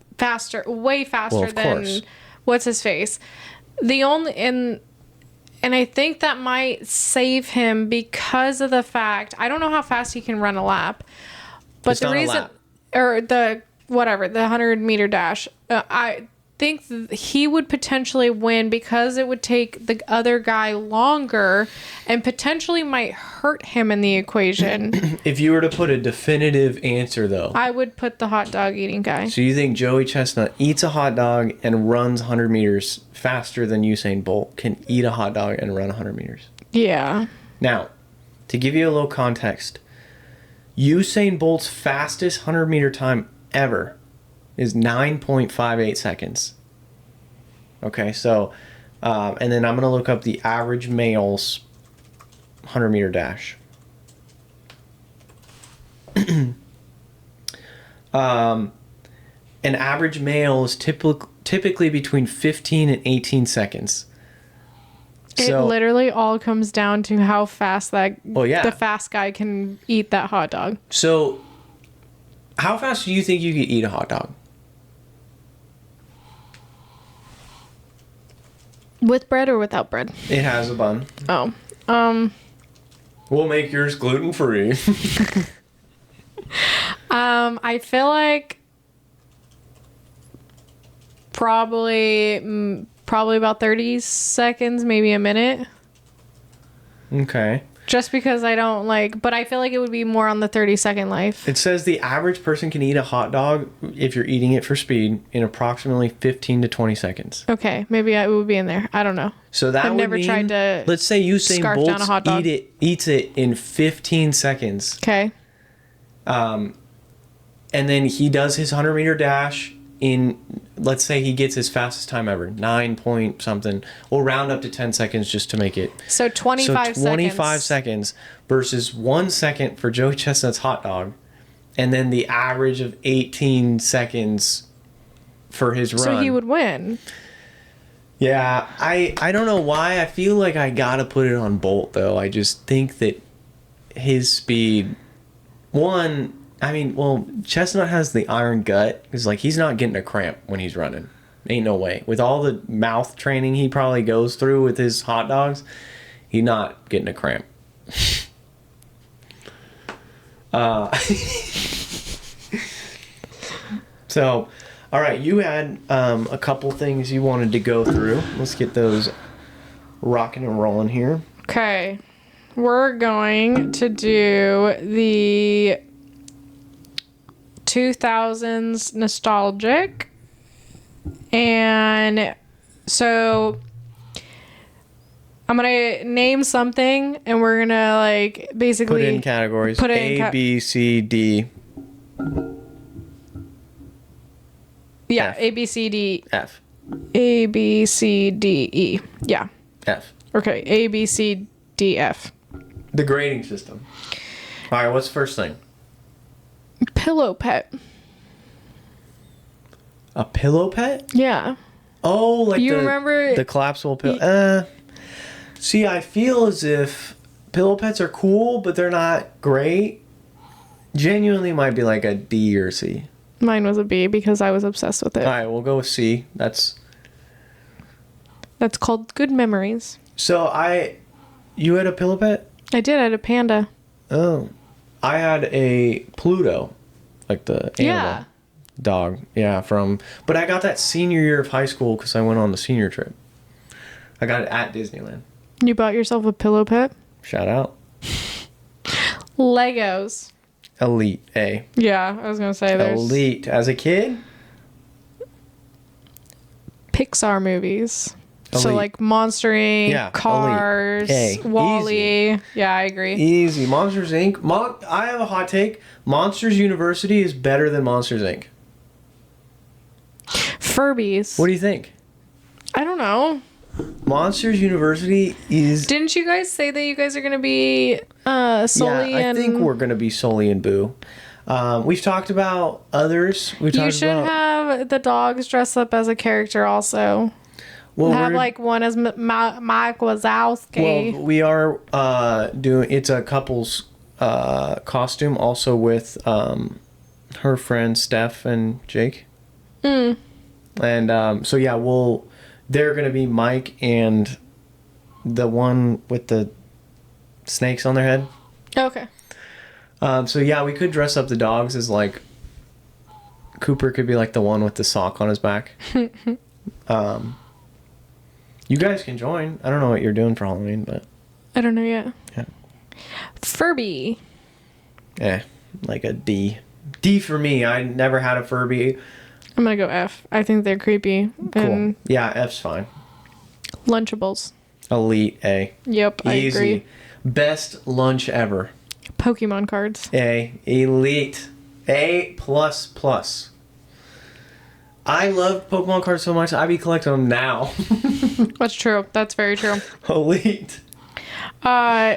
way faster than what's his face. And I think that might save him because of the fact, I don't know how fast he can run a lap, but it's the reason, or the 100-meter dash, think he would potentially win because it would take the other guy longer and potentially might hurt him in the equation. If you were to put a definitive answer, though, I would put the hot dog eating guy. so you think Joey Chestnut eats a hot dog and runs 100 meters faster than Usain Bolt can eat a hot dog and run 100 meters? Yeah. Now, to give you a little context, Usain Bolt's fastest 100-meter time ever is 9.58 seconds. Okay, so, and then I'm going to look up the average male's 100-meter dash. An average male is typically between 15 and 18 seconds. It literally all comes down to how fast the fast guy can eat that hot dog. So, how fast do you think you could eat a hot dog? With bread or without bread? It has a bun. Oh. We'll make yours gluten-free. I feel like probably about 30 seconds, maybe a minute. Okay. Just because I don't but I feel like it would be more on the 30-second life. It says the average person can eat a hot dog, if you're eating it for speed, in approximately 15 to 20 seconds. Okay, maybe it would be in there. I don't know. So that I've would never mean, tried to let's say Usain scarf down a hot Bolt dog. eats it in 15 seconds. Okay. And then he does his 100-meter dash in, let's say he gets his fastest time ever, 9 point something. We'll round up to 10 seconds just to make it. So 25 seconds versus 1 second for Joey Chestnut's hot dog. And then the average of 18 seconds for his run. So he would win. Yeah, I don't know why. I feel like I gotta put it on Bolt, though. I just think that his speed... Chestnut has the iron gut. It's like he's not getting a cramp when he's running. Ain't no way. With all the mouth training he probably goes through with his hot dogs, he's not getting a cramp. So, all right, you had a couple things you wanted to go through. Let's get those rocking and rolling here. Okay. We're going to do the 2000s nostalgic. And so I'm going to name something and we're going to basically put in categories. A, B, C, D. Yeah, F. A, B, C, D. F. A, B, C, D, E. Yeah. F. Okay, A, B, C, D, F. The grading system. All right, what's the first thing? Pillow pet. A pillow pet? Yeah. Oh, like you remember the collapsible pillow. See, I feel as if pillow pets are cool, but they're not great. Genuinely might be like a D or C. Mine was a B because I was obsessed with it. All right, we'll go with C. That's called good memories. So you had a pillow pet? I did. I had a panda. Oh. I had a Pluto, like the animal dog. Yeah, but I got that senior year of high school because I went on the senior trip. I got it at Disneyland. You bought yourself a pillow pet? Shout out. Legos. Elite, A. Yeah, I was going to say there's... Elite. As a kid? Pixar movies. Elite. So Monster Inc., Cars, Wall-E. Easy. Yeah, I agree. Easy. Monsters Inc. I have a hot take. Monsters University is better than Monsters Inc. Furbies. What do you think? I don't know. Monsters University is... Didn't you guys say that you guys are going to be Sully I think we're going to be Sully and Boo. We've talked about others. You should have the dogs dress up as a character also. Well, have one as Mike Wazowski. Well, we are doing... It's a couple's costume also with her friends Steph and Jake. And so yeah, they're gonna be Mike and the one with the snakes on their head. Okay. So yeah, we could dress up the dogs as Cooper could be like the one with the sock on his back. You guys can join. I don't know what you're doing for Halloween, but I don't know yet. yeah. Furby. Like a D. D for me. I never had a Furby. I'm gonna go F. I think they're creepy. Cool. And Yeah, F's fine. Lunchables. Elite A. Yep, I Easy. agree. Best lunch ever. Pokemon cards. A. Elite. A plus plus. I love Pokemon cards so much, I be collecting them now. That's true. That's very true. Elite.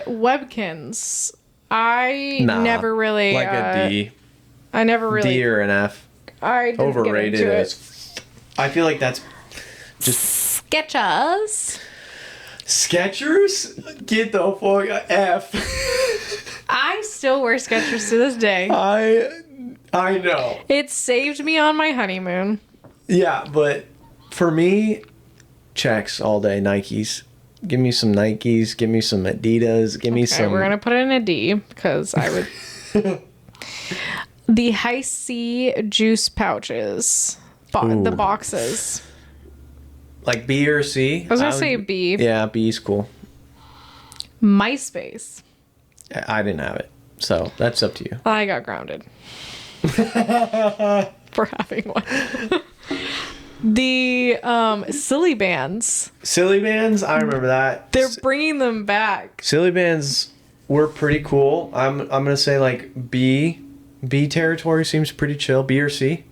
Webkins. I Nah, never really like a D. I never really D or an F. I didn't Overrated. get into it. I feel like that's just Sketchers. Skechers. Get the fuck F. I still wear Skechers to this day. I know. It saved me on my honeymoon. Yeah, but for me, checks all day. Nikes. Give me some Nikes. Give me some Adidas. Give me some. We're gonna put it in a D because I would. The High C juice pouches, the boxes. Like B or C. I was gonna say B. Yeah, B's cool. MySpace. I didn't have it, so that's up to you. I got grounded for having one. The Silly Bands. Silly bands, I remember that. They're bringing them back. Silly bands were pretty cool. I'm gonna say like B territory seems pretty chill. B or C.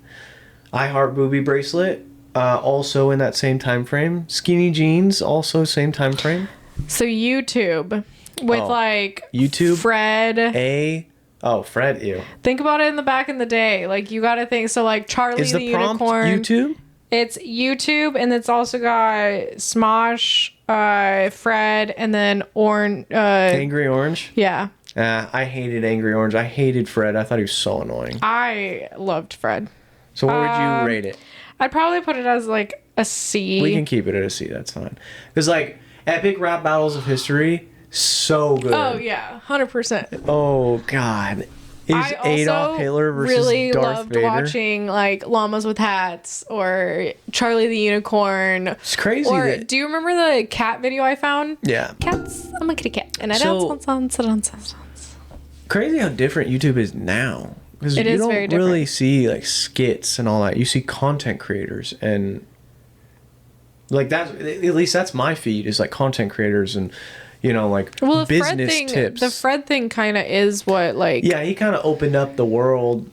I Heart Booby bracelet. Also in that same time frame. Skinny jeans, also same time frame. So YouTube with YouTube Fred. Fred, ew. Think about it in the back in the day. Like you gotta think so like Charlie Is the the prompt Unicorn. YouTube? It's YouTube and it's also got Smosh, Fred, and then Angry Orange? Yeah. I hated Angry Orange. I hated Fred. I thought he was so annoying. I loved Fred. So what would you rate it? I'd probably put it as like a C. We can keep it at a C. That's fine. Because like epic rap battles of history, so good. Oh yeah, 100%. Oh god, is Adolf Hitler versus really Darth loved Vader? Watching like Llamas with Hats or Charlie the Unicorn. It's crazy. Or do you remember the cat video I found? Yeah. Cats. I'm a kitty cat, and I So- dance. Crazy how different YouTube is now. Because you It is don't very really different. see like skits and all that. You see content creators and like that's at least that's my feed is like content creators and like Well, the business Fred thing, tips. the Fred thing kind of is what like. Yeah, he kind of opened up the world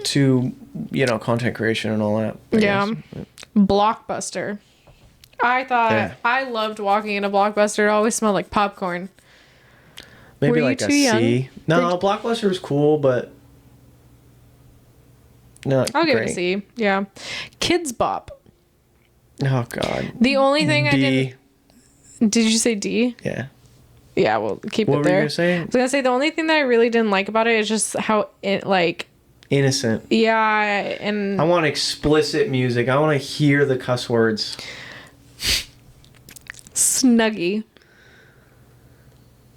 to content creation and all that. I Yeah. guess. Blockbuster. I thought Yeah. I loved walking in a Blockbuster. It always smelled like popcorn. Maybe Were you like a too young? C. No, Blockbuster was cool, but no. I'll give it a C. Yeah. Kids Bop. Oh god. The only thing I D. didn't. Did you say D? Yeah. Yeah, we'll keep What it were there. you gonna say? I was gonna say the only thing that I really didn't like about it is just how it like. Innocent. Yeah, and I want explicit music. I want to hear the cuss words. Snuggie.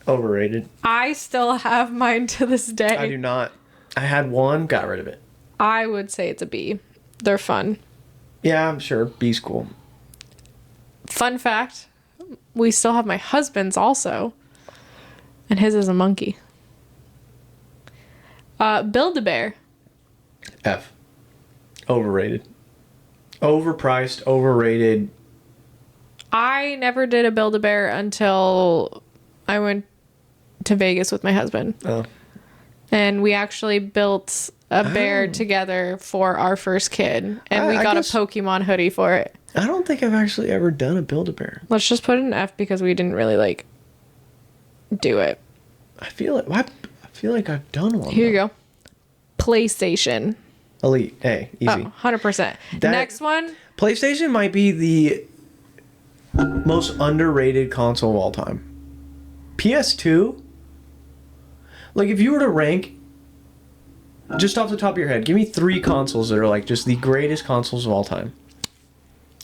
Overrated. I still have mine to this day. I do not. I had one, got rid of it. I would say it's a B. They're fun. Yeah, I'm sure. B's cool. Fun fact, we still have my husband's also. And his is a monkey. Build-A-Bear. F. Overrated. Overpriced, overrated. I never did a Build-A-Bear until I went to Vegas with my husband. Oh. And we actually built a bear together for our first kid. And we I got guess- a Pokemon hoodie for it. I don't think I've actually ever done a Build-A-Bear. Let's just put it in F because we didn't really like do it. I feel like I've done one. Here you go. PlayStation. Elite. A. Easy. Oh, 100%. That- Next one. PlayStation might be the most underrated console of all time. PS2? Like, if you were to rank, just off the top of your head, give me 3 consoles that are, like, just the greatest consoles of all time.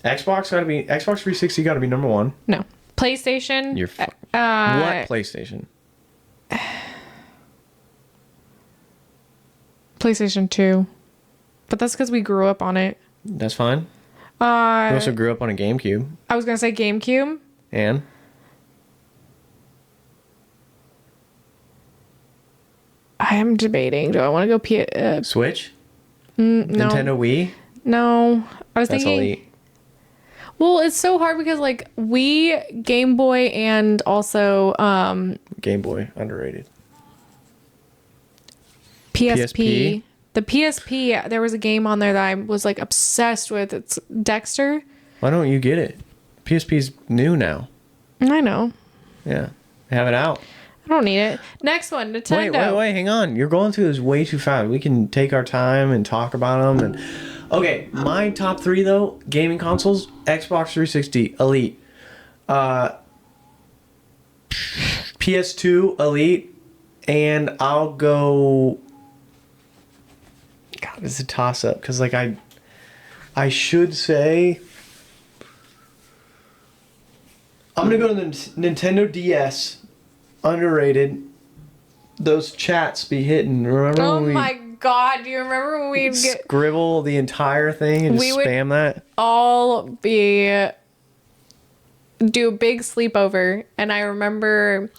Xbox 360 gotta be number 1. No. PlayStation. You're what PlayStation? PlayStation 2. But that's because we grew up on it. That's fine. We Uh, also grew up on a GameCube. I was gonna say GameCube. And I am debating. Do I want to go Switch? no. Nintendo Wii? No. I was That's thinking. elite. Well, it's so hard because like Wii, Game Boy, and also Game Boy, underrated. PSP. The PSP, there was a game on there that I was like obsessed with. It's Dexter. Why don't you get it? PSP's new now. I know. Yeah. Have it out. I don't need it. Next one, Nintendo. Wait. Hang on. You're going through this way too fast. We can take our time and talk about them. And okay, my top 3 though, gaming consoles, Xbox 360, elite. PS2, elite. And I'll go... God, it's a toss-up. Because like I should say... I'm going to go to the Nintendo DS. Underrated. Those chats be hitting. Remember Oh when my god, do you remember when we'd get scribble the entire thing and We just would- spam that? all do a big sleepover, and I remember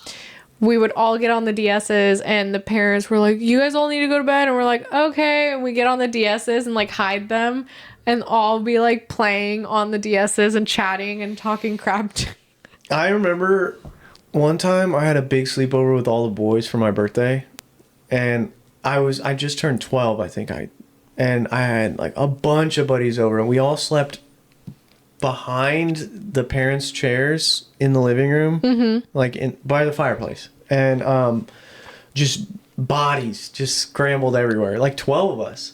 we would all get on the DSs and the parents were like, you guys all need to go to bed, and we're like, okay, and we get on the DSs and like hide them and all be like playing on the DSs and chatting and talking crap. I remember one time I had a big sleepover with all the boys for my birthday, and I just turned 12, I think and I had like a bunch of buddies over, and we all slept behind the parents' chairs in the living room, like by the fireplace, and just bodies just scrambled everywhere, like 12 of us,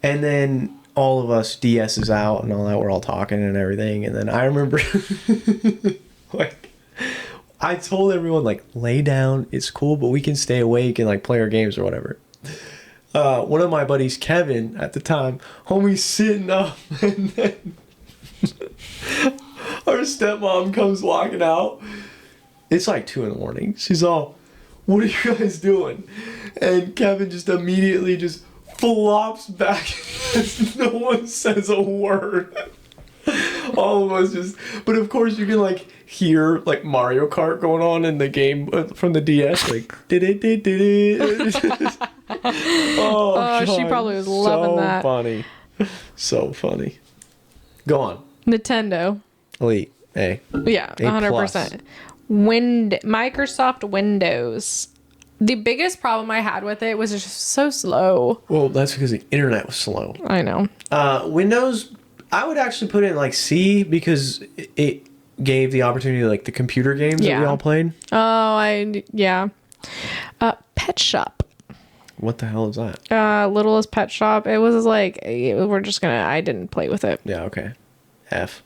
and then all of us DS's out and all that. We're all talking and everything, and then I remember like I told everyone like lay down, it's cool, but we can stay awake and like play our games or whatever. One of my buddies, Kevin, at the time, homie's sitting up, and then our stepmom comes walking out. It's like 2 a.m. She's all, what are you guys doing? And Kevin just immediately just flops back. No one says a word. All of us just, but of course you can like hear like Mario Kart going on in the game from the DS, like did it. Oh, she God, probably was loving that. So funny. Go on. Nintendo. Elite. A. Yeah, A 100%. Microsoft Windows. The biggest problem I had with it was it's just so slow. Well, that's because the internet was slow. I know. Windows, I would actually put it in like C because it gave the opportunity to like the computer games that we all played. Yeah. Pet Shop. What the hell is that? Littlest Pet Shop. It was like, I didn't play with it. Yeah, okay. F.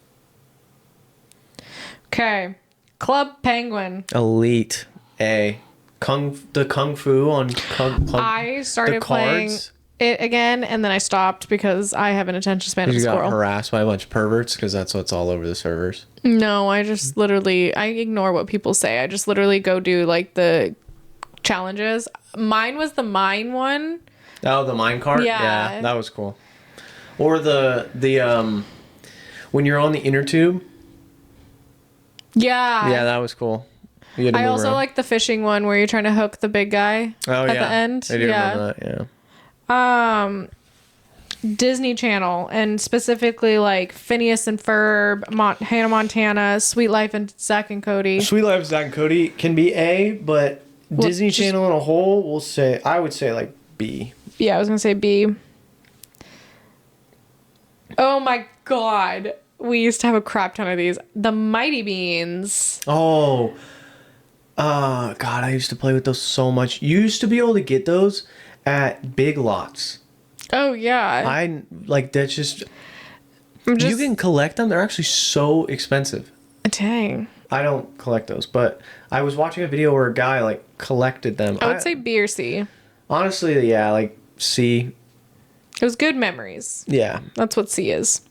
Okay. Club Penguin. Elite. A. The Kung Fu on Club. I started playing it again, and then I stopped because I have an attention span of a You got squirrel. harassed by a bunch of perverts because that's what's all over the servers. No, I just literally, I ignore what people say. I just literally go do like the challenges. Mine was the mine one. Oh, the minecart? Yeah. That was cool. Or the when you're on the inner tube. Yeah. Yeah, that was cool. You had to I move also around. like the fishing one where you're trying to hook the big guy at the end. I do remember that, yeah. Disney Channel, and specifically like Phineas and Ferb, Hannah Montana, Sweet Life and Zack and Cody. Sweet Life of Zack and Cody can be A, but Disney Channel in a whole, I would say like B. Yeah, I was gonna say B. Oh my god. We used to have a crap ton of these. The Mighty Beans. Oh. God, I used to play with those so much. You used to be able to get those at Big Lots. Oh yeah. That's just... You can collect them. They're actually so expensive. Dang. I don't collect those, but I was watching a video where a guy like collected them. I would say B or C. Honestly, yeah, like C. It was good memories. Yeah. That's what C is.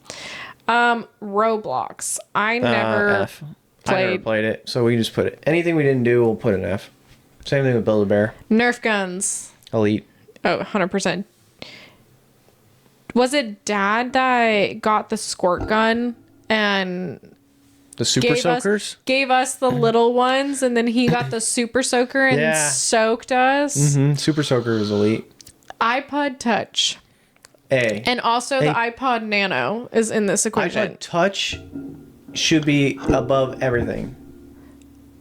Roblox. I never F. I never played it, so we just put it. Anything we didn't do, we'll put an F. Same thing with Build-A-Bear. Nerf guns. Elite. Oh, 100%. Was it Dad that got the squirt gun and The super soakers? gave us the little ones, and then he got the super soaker and soaked us? Super soaker is elite. iPod Touch. A. And also the iPod Nano is in this equation. iPod Touch should be above everything.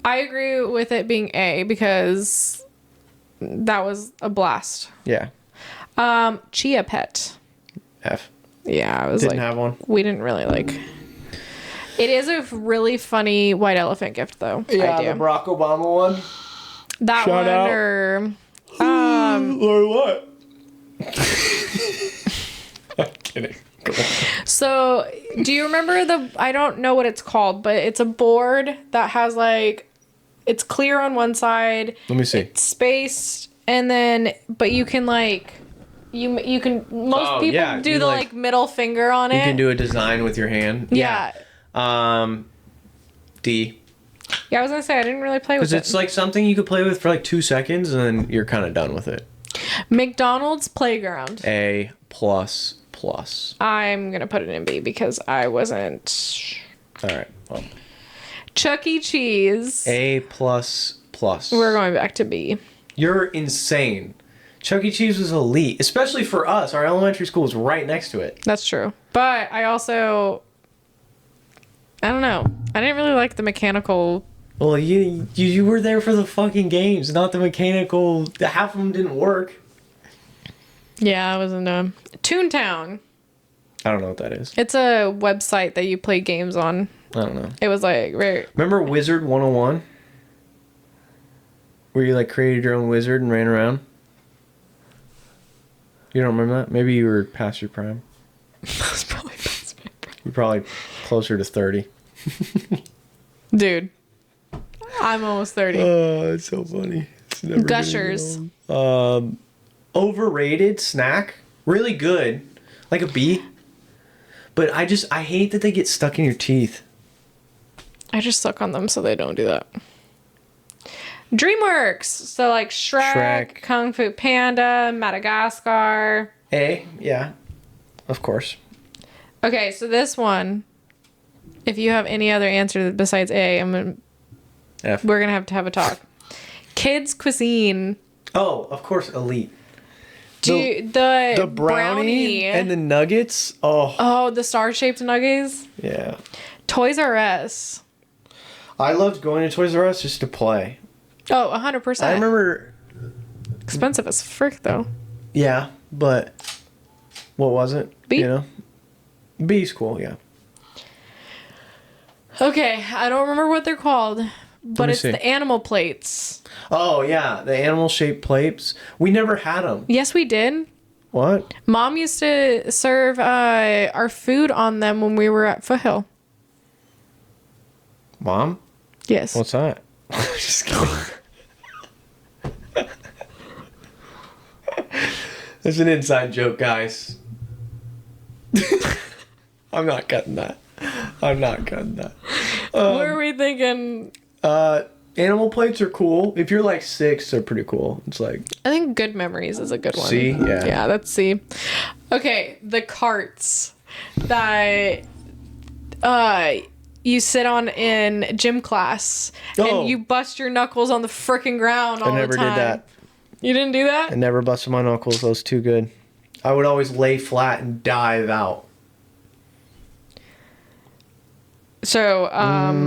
I agree with it being A because that was a blast. Yeah. Chia Pet. F. Yeah, I was Didn't have one. We didn't really like. It is a really funny white elephant gift, though. Yeah, I do. the Barack Obama one. That Shout one out. or Or what? I'm kidding. So, do you remember I don't know what it's called, but it's a board that has like, it's clear on one side. Let me see. It's spaced, and then, but you can like, you can, most people do the like middle finger on it. You can do a design with your hand. Yeah. D. Yeah, I was gonna say, I didn't really play with it. Because it's like something you could play with for like 2 seconds and then you're kind of done with it. McDonald's Playground. A++. I'm gonna put it in B because I wasn't. All right. Well, Chuck E. Cheese. A++. We're going back to B. You're insane. Chuck E. Cheese was elite, especially for us. Our elementary school was right next to it. That's true. But I also, I don't know. I didn't really like the mechanical. Well, you were there for the fucking games, not the mechanical. Half of them didn't work. Yeah, I wasn't. Toontown. I don't know what that is. It's a website that you play games on. I don't know. It was like very. Remember Wizard 101? Where you like created your own wizard and ran around? You don't remember that? Maybe you were past your prime. That was probably past my prime. You're probably closer to 30. Dude, I'm almost 30. Oh, it's so funny. It's never Gushers. Overrated snack. Really good. Like a B. But I hate that they get stuck in your teeth. I just suck on them so they don't do that. DreamWorks. So like Shrek, Kung Fu Panda, Madagascar. A, yeah. Of course. Okay, so this one, if you have any other answer besides A, F. we're going to have a talk. Kids cuisine. Oh, of course, elite. The brownie and the nuggets. Oh, the star-shaped nuggets. yeah. Toys R Us. I loved going to Toys R Us just to play. Oh, 100%. I remember. Expensive as frick, though. Yeah, but what was it? B? You know, B's cool. Yeah. Okay, I don't remember what they're called, but it's see. the animal plates. Oh yeah, the animal-shaped plates. We never had them. Yes, we did. What? Mom used to serve our food on them when we were at Foothill. Mom? Yes. What's that? Just kidding. It's an inside joke, guys. I'm not cutting that. What are we thinking? Animal plates are cool. If you're like 6, they're pretty cool. It's like I think Good Memories is a good one. C? Yeah. Yeah, that's C. Okay, the carts that you sit on in gym class and you bust your knuckles on the freaking ground all the time. I never did that. You didn't do that? I never busted my knuckles. That was too good. I would always lay flat and dive out. So,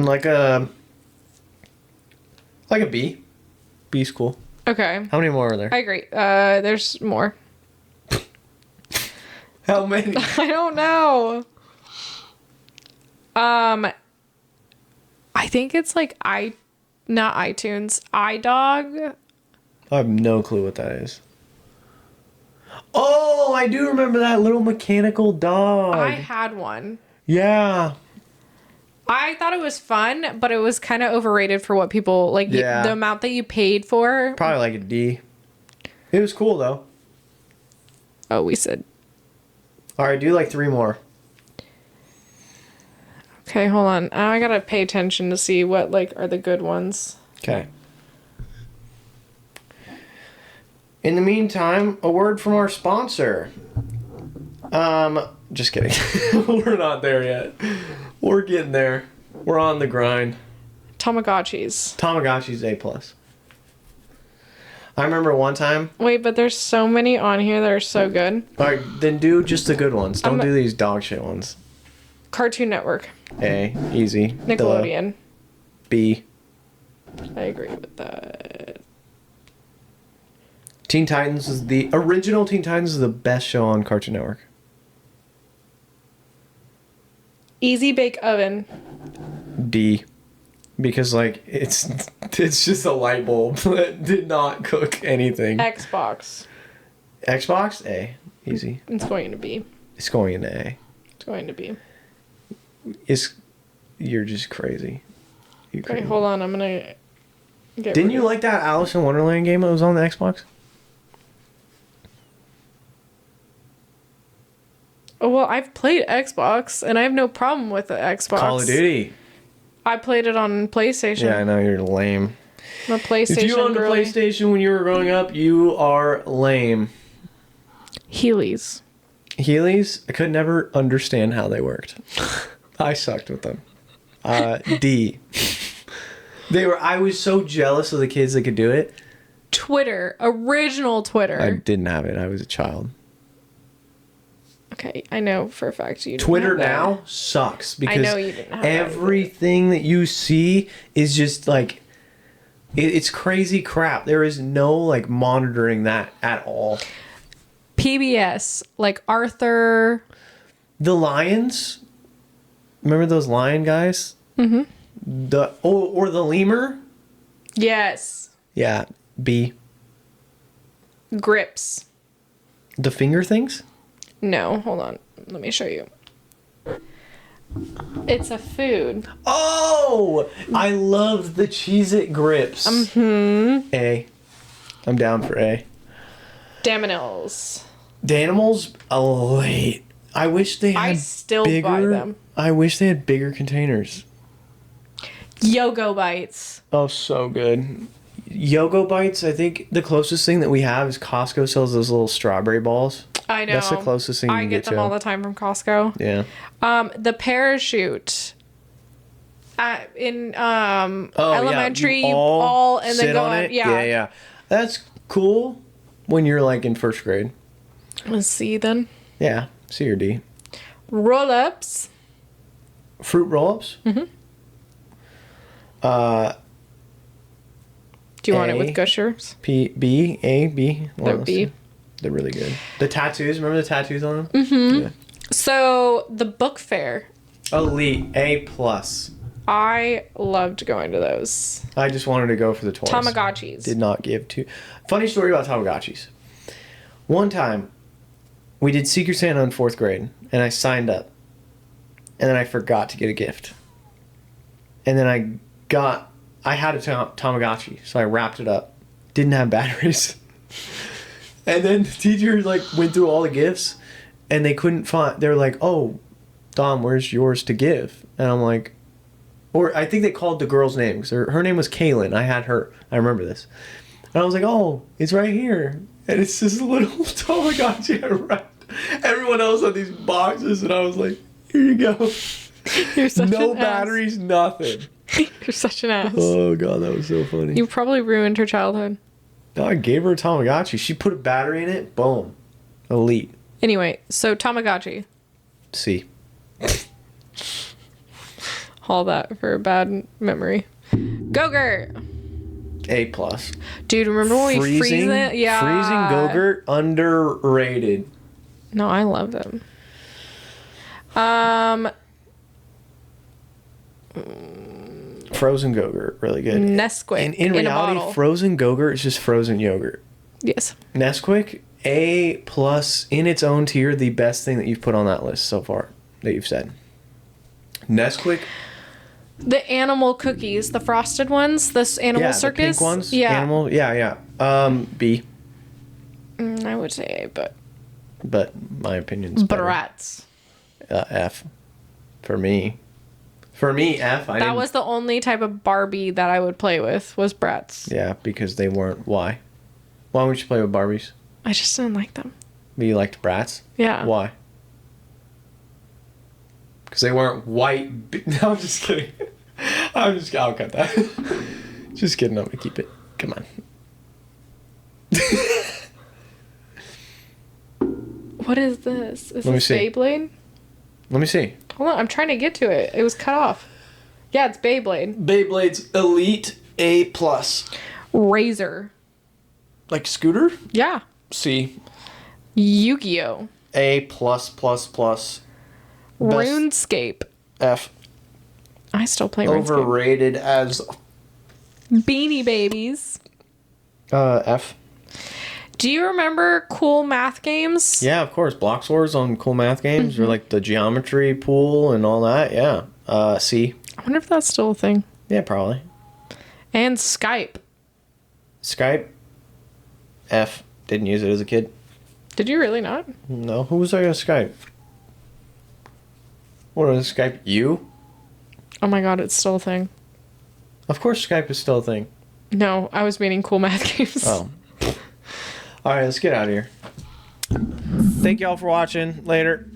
Like a B. B's cool. okay. How many more are there? I agree. There's more. How many? I don't know. I think it's like not iTunes, iDog. I have no clue what that is. Oh, I do remember that little mechanical dog. I had one. Yeah. I thought it was fun, but it was kind of overrated for what people like. Yeah. The amount that you paid for. Probably like a D. It was cool though. Oh, we said. All right, do like 3 more. Okay, hold on. I gotta pay attention to see what like are the good ones. Okay. In the meantime, a word from our sponsor. Just kidding. We're not there yet. We're getting there. We're on the grind. Tamagotchis. Tamagotchi's A+. I remember one time. Wait, but there's so many on here that are so good. All right, then do just the good ones. Don't do these dog shit ones. Cartoon Network. A, easy. Nickelodeon. B. I agree with that. Teen Titans is the original Teen Titans is the best show on Cartoon Network. Easy Bake Oven. D. Because like it's just a light bulb that did not cook anything. Xbox. Xbox? A. Easy. It's going to be. It's going into A. It's going to be. You're just crazy. Wait, hold on. I'm gonna get. Didn't you like that Alice in Wonderland game that was on the Xbox? Oh, well, I've played Xbox, and I have no problem with the Xbox. Call of Duty. I played it on PlayStation. Yeah, I know you're lame. I'm a PlayStation If you owned a girly. PlayStation when you were growing up, you are lame. Heelys. Heelys, I could never understand how they worked. I sucked with them. D. I was so jealous of the kids that could do it. Twitter. Original Twitter. I didn't have it. I was a child. Okay, I know for a fact you didn't Twitter have that. now sucks because know you didn't have that everything that you see is just like it's crazy crap. There is no like monitoring that at all. PBS, like Arthur. The Lions, remember those lion guys? Mm-hmm. Or the lemur? Yes. Yeah, B. Grips. The finger things? No, hold on. Let me show you. It's a food. Oh! I loved the Cheez-It grips. Mm-hmm. A. I'm down for A. Daminils. Danimals? Oh, wait. I wish they had I still bigger, buy them. I wish they had bigger containers. Yogo Bites. Oh, so good. Yogo Bites, I think the closest thing that we have is Costco sells those little strawberry balls. I know. That's the closest thing you I can get them to. all the time from Costco. Yeah. The parachute. In elementary, You you all and then sit go on on. it. Yeah. Yeah. That's cool when you're like in first grade. Let's see then. Yeah. C or D. Roll-ups. Fruit roll-ups. Mm-hmm. Do you want it with A. Gushers? B. A. B. They're B. They're really good. The tattoos. Remember the tattoos on them? Mm-hmm. Yeah. So the book fair. Elite. A+. I loved going to those. I just wanted to go for the toys. Tamagotchis. Did not give two. Funny story about Tamagotchis. One time, we did Secret Santa in 4th grade, and I signed up. And then I forgot to get a gift. And then I had a Tamagotchi, so I wrapped it up. Didn't have batteries. And then the teacher like went through all the gifts, and they couldn't find. They were like, "Oh, Dom, where's yours to give?" And I'm like, or I think they called the girl's name because her name was Kaylin. I had her. I remember this. And I was like, "Oh, it's right here." And it's this little Tamagotchi I wrapped everyone else on these boxes, and I was like, "Here you go." You're such No an batteries, nothing. ass. You're such an ass. Oh god, that was so funny. You probably ruined her childhood. No, I gave her a Tamagotchi. She put a battery in it. Boom. Elite. Anyway, so Tamagotchi. C. All that for a bad memory. Go-Gurt. A+. Dude, remember when we freeze it? Yeah. Freezing Go-Gurt, underrated. No, I love them. Frozen Go-Gurt, really good. Nesquik In in a reality, bottle. frozen Go-Gurt is just frozen yogurt. Yes. Nesquik, A+, in its own tier, the best thing that you've put on that list so far, that you've said. Nesquik. The animal cookies, the frosted ones, this animal circus. The pink ones. Yeah. Animal, yeah. B. I would say A, But my opinion's better. Bratz. F. For me. For me, F. That was the only type of Barbie that I would play with, was Bratz. Yeah, because they weren't. Why? Why would you play with Barbies? I just didn't like them. You liked Bratz? Yeah. Why? because they weren't white. No, I'm just kidding. I'll cut that. Just kidding. I'm gonna keep it. Come on. What is this? Is Let me this see. Beyblade? Let me see. Hold on, I'm trying to get to it. It was cut off. Yeah, it's Beyblade. Beyblade's Elite A+. Razor. Like Scooter? Yeah. C. Yu-Gi-Oh. A+++. RuneScape. F. I still play RuneScape. Overrated as Beanie Babies. F. Do you remember cool math games? Yeah, of course. Block Swords on cool math games, or like the geometry pool and all that. Yeah. C. I wonder if that's still a thing. Yeah, probably. And Skype. Skype. F. Didn't use it as a kid. Did you really not? No. Who was I gonna Skype? What was Skype? You? Oh my god, it's still a thing. Of course Skype is still a thing. No, I was meaning cool math games. Oh. Alright, let's get out of here. Thank y'all for watching. Later.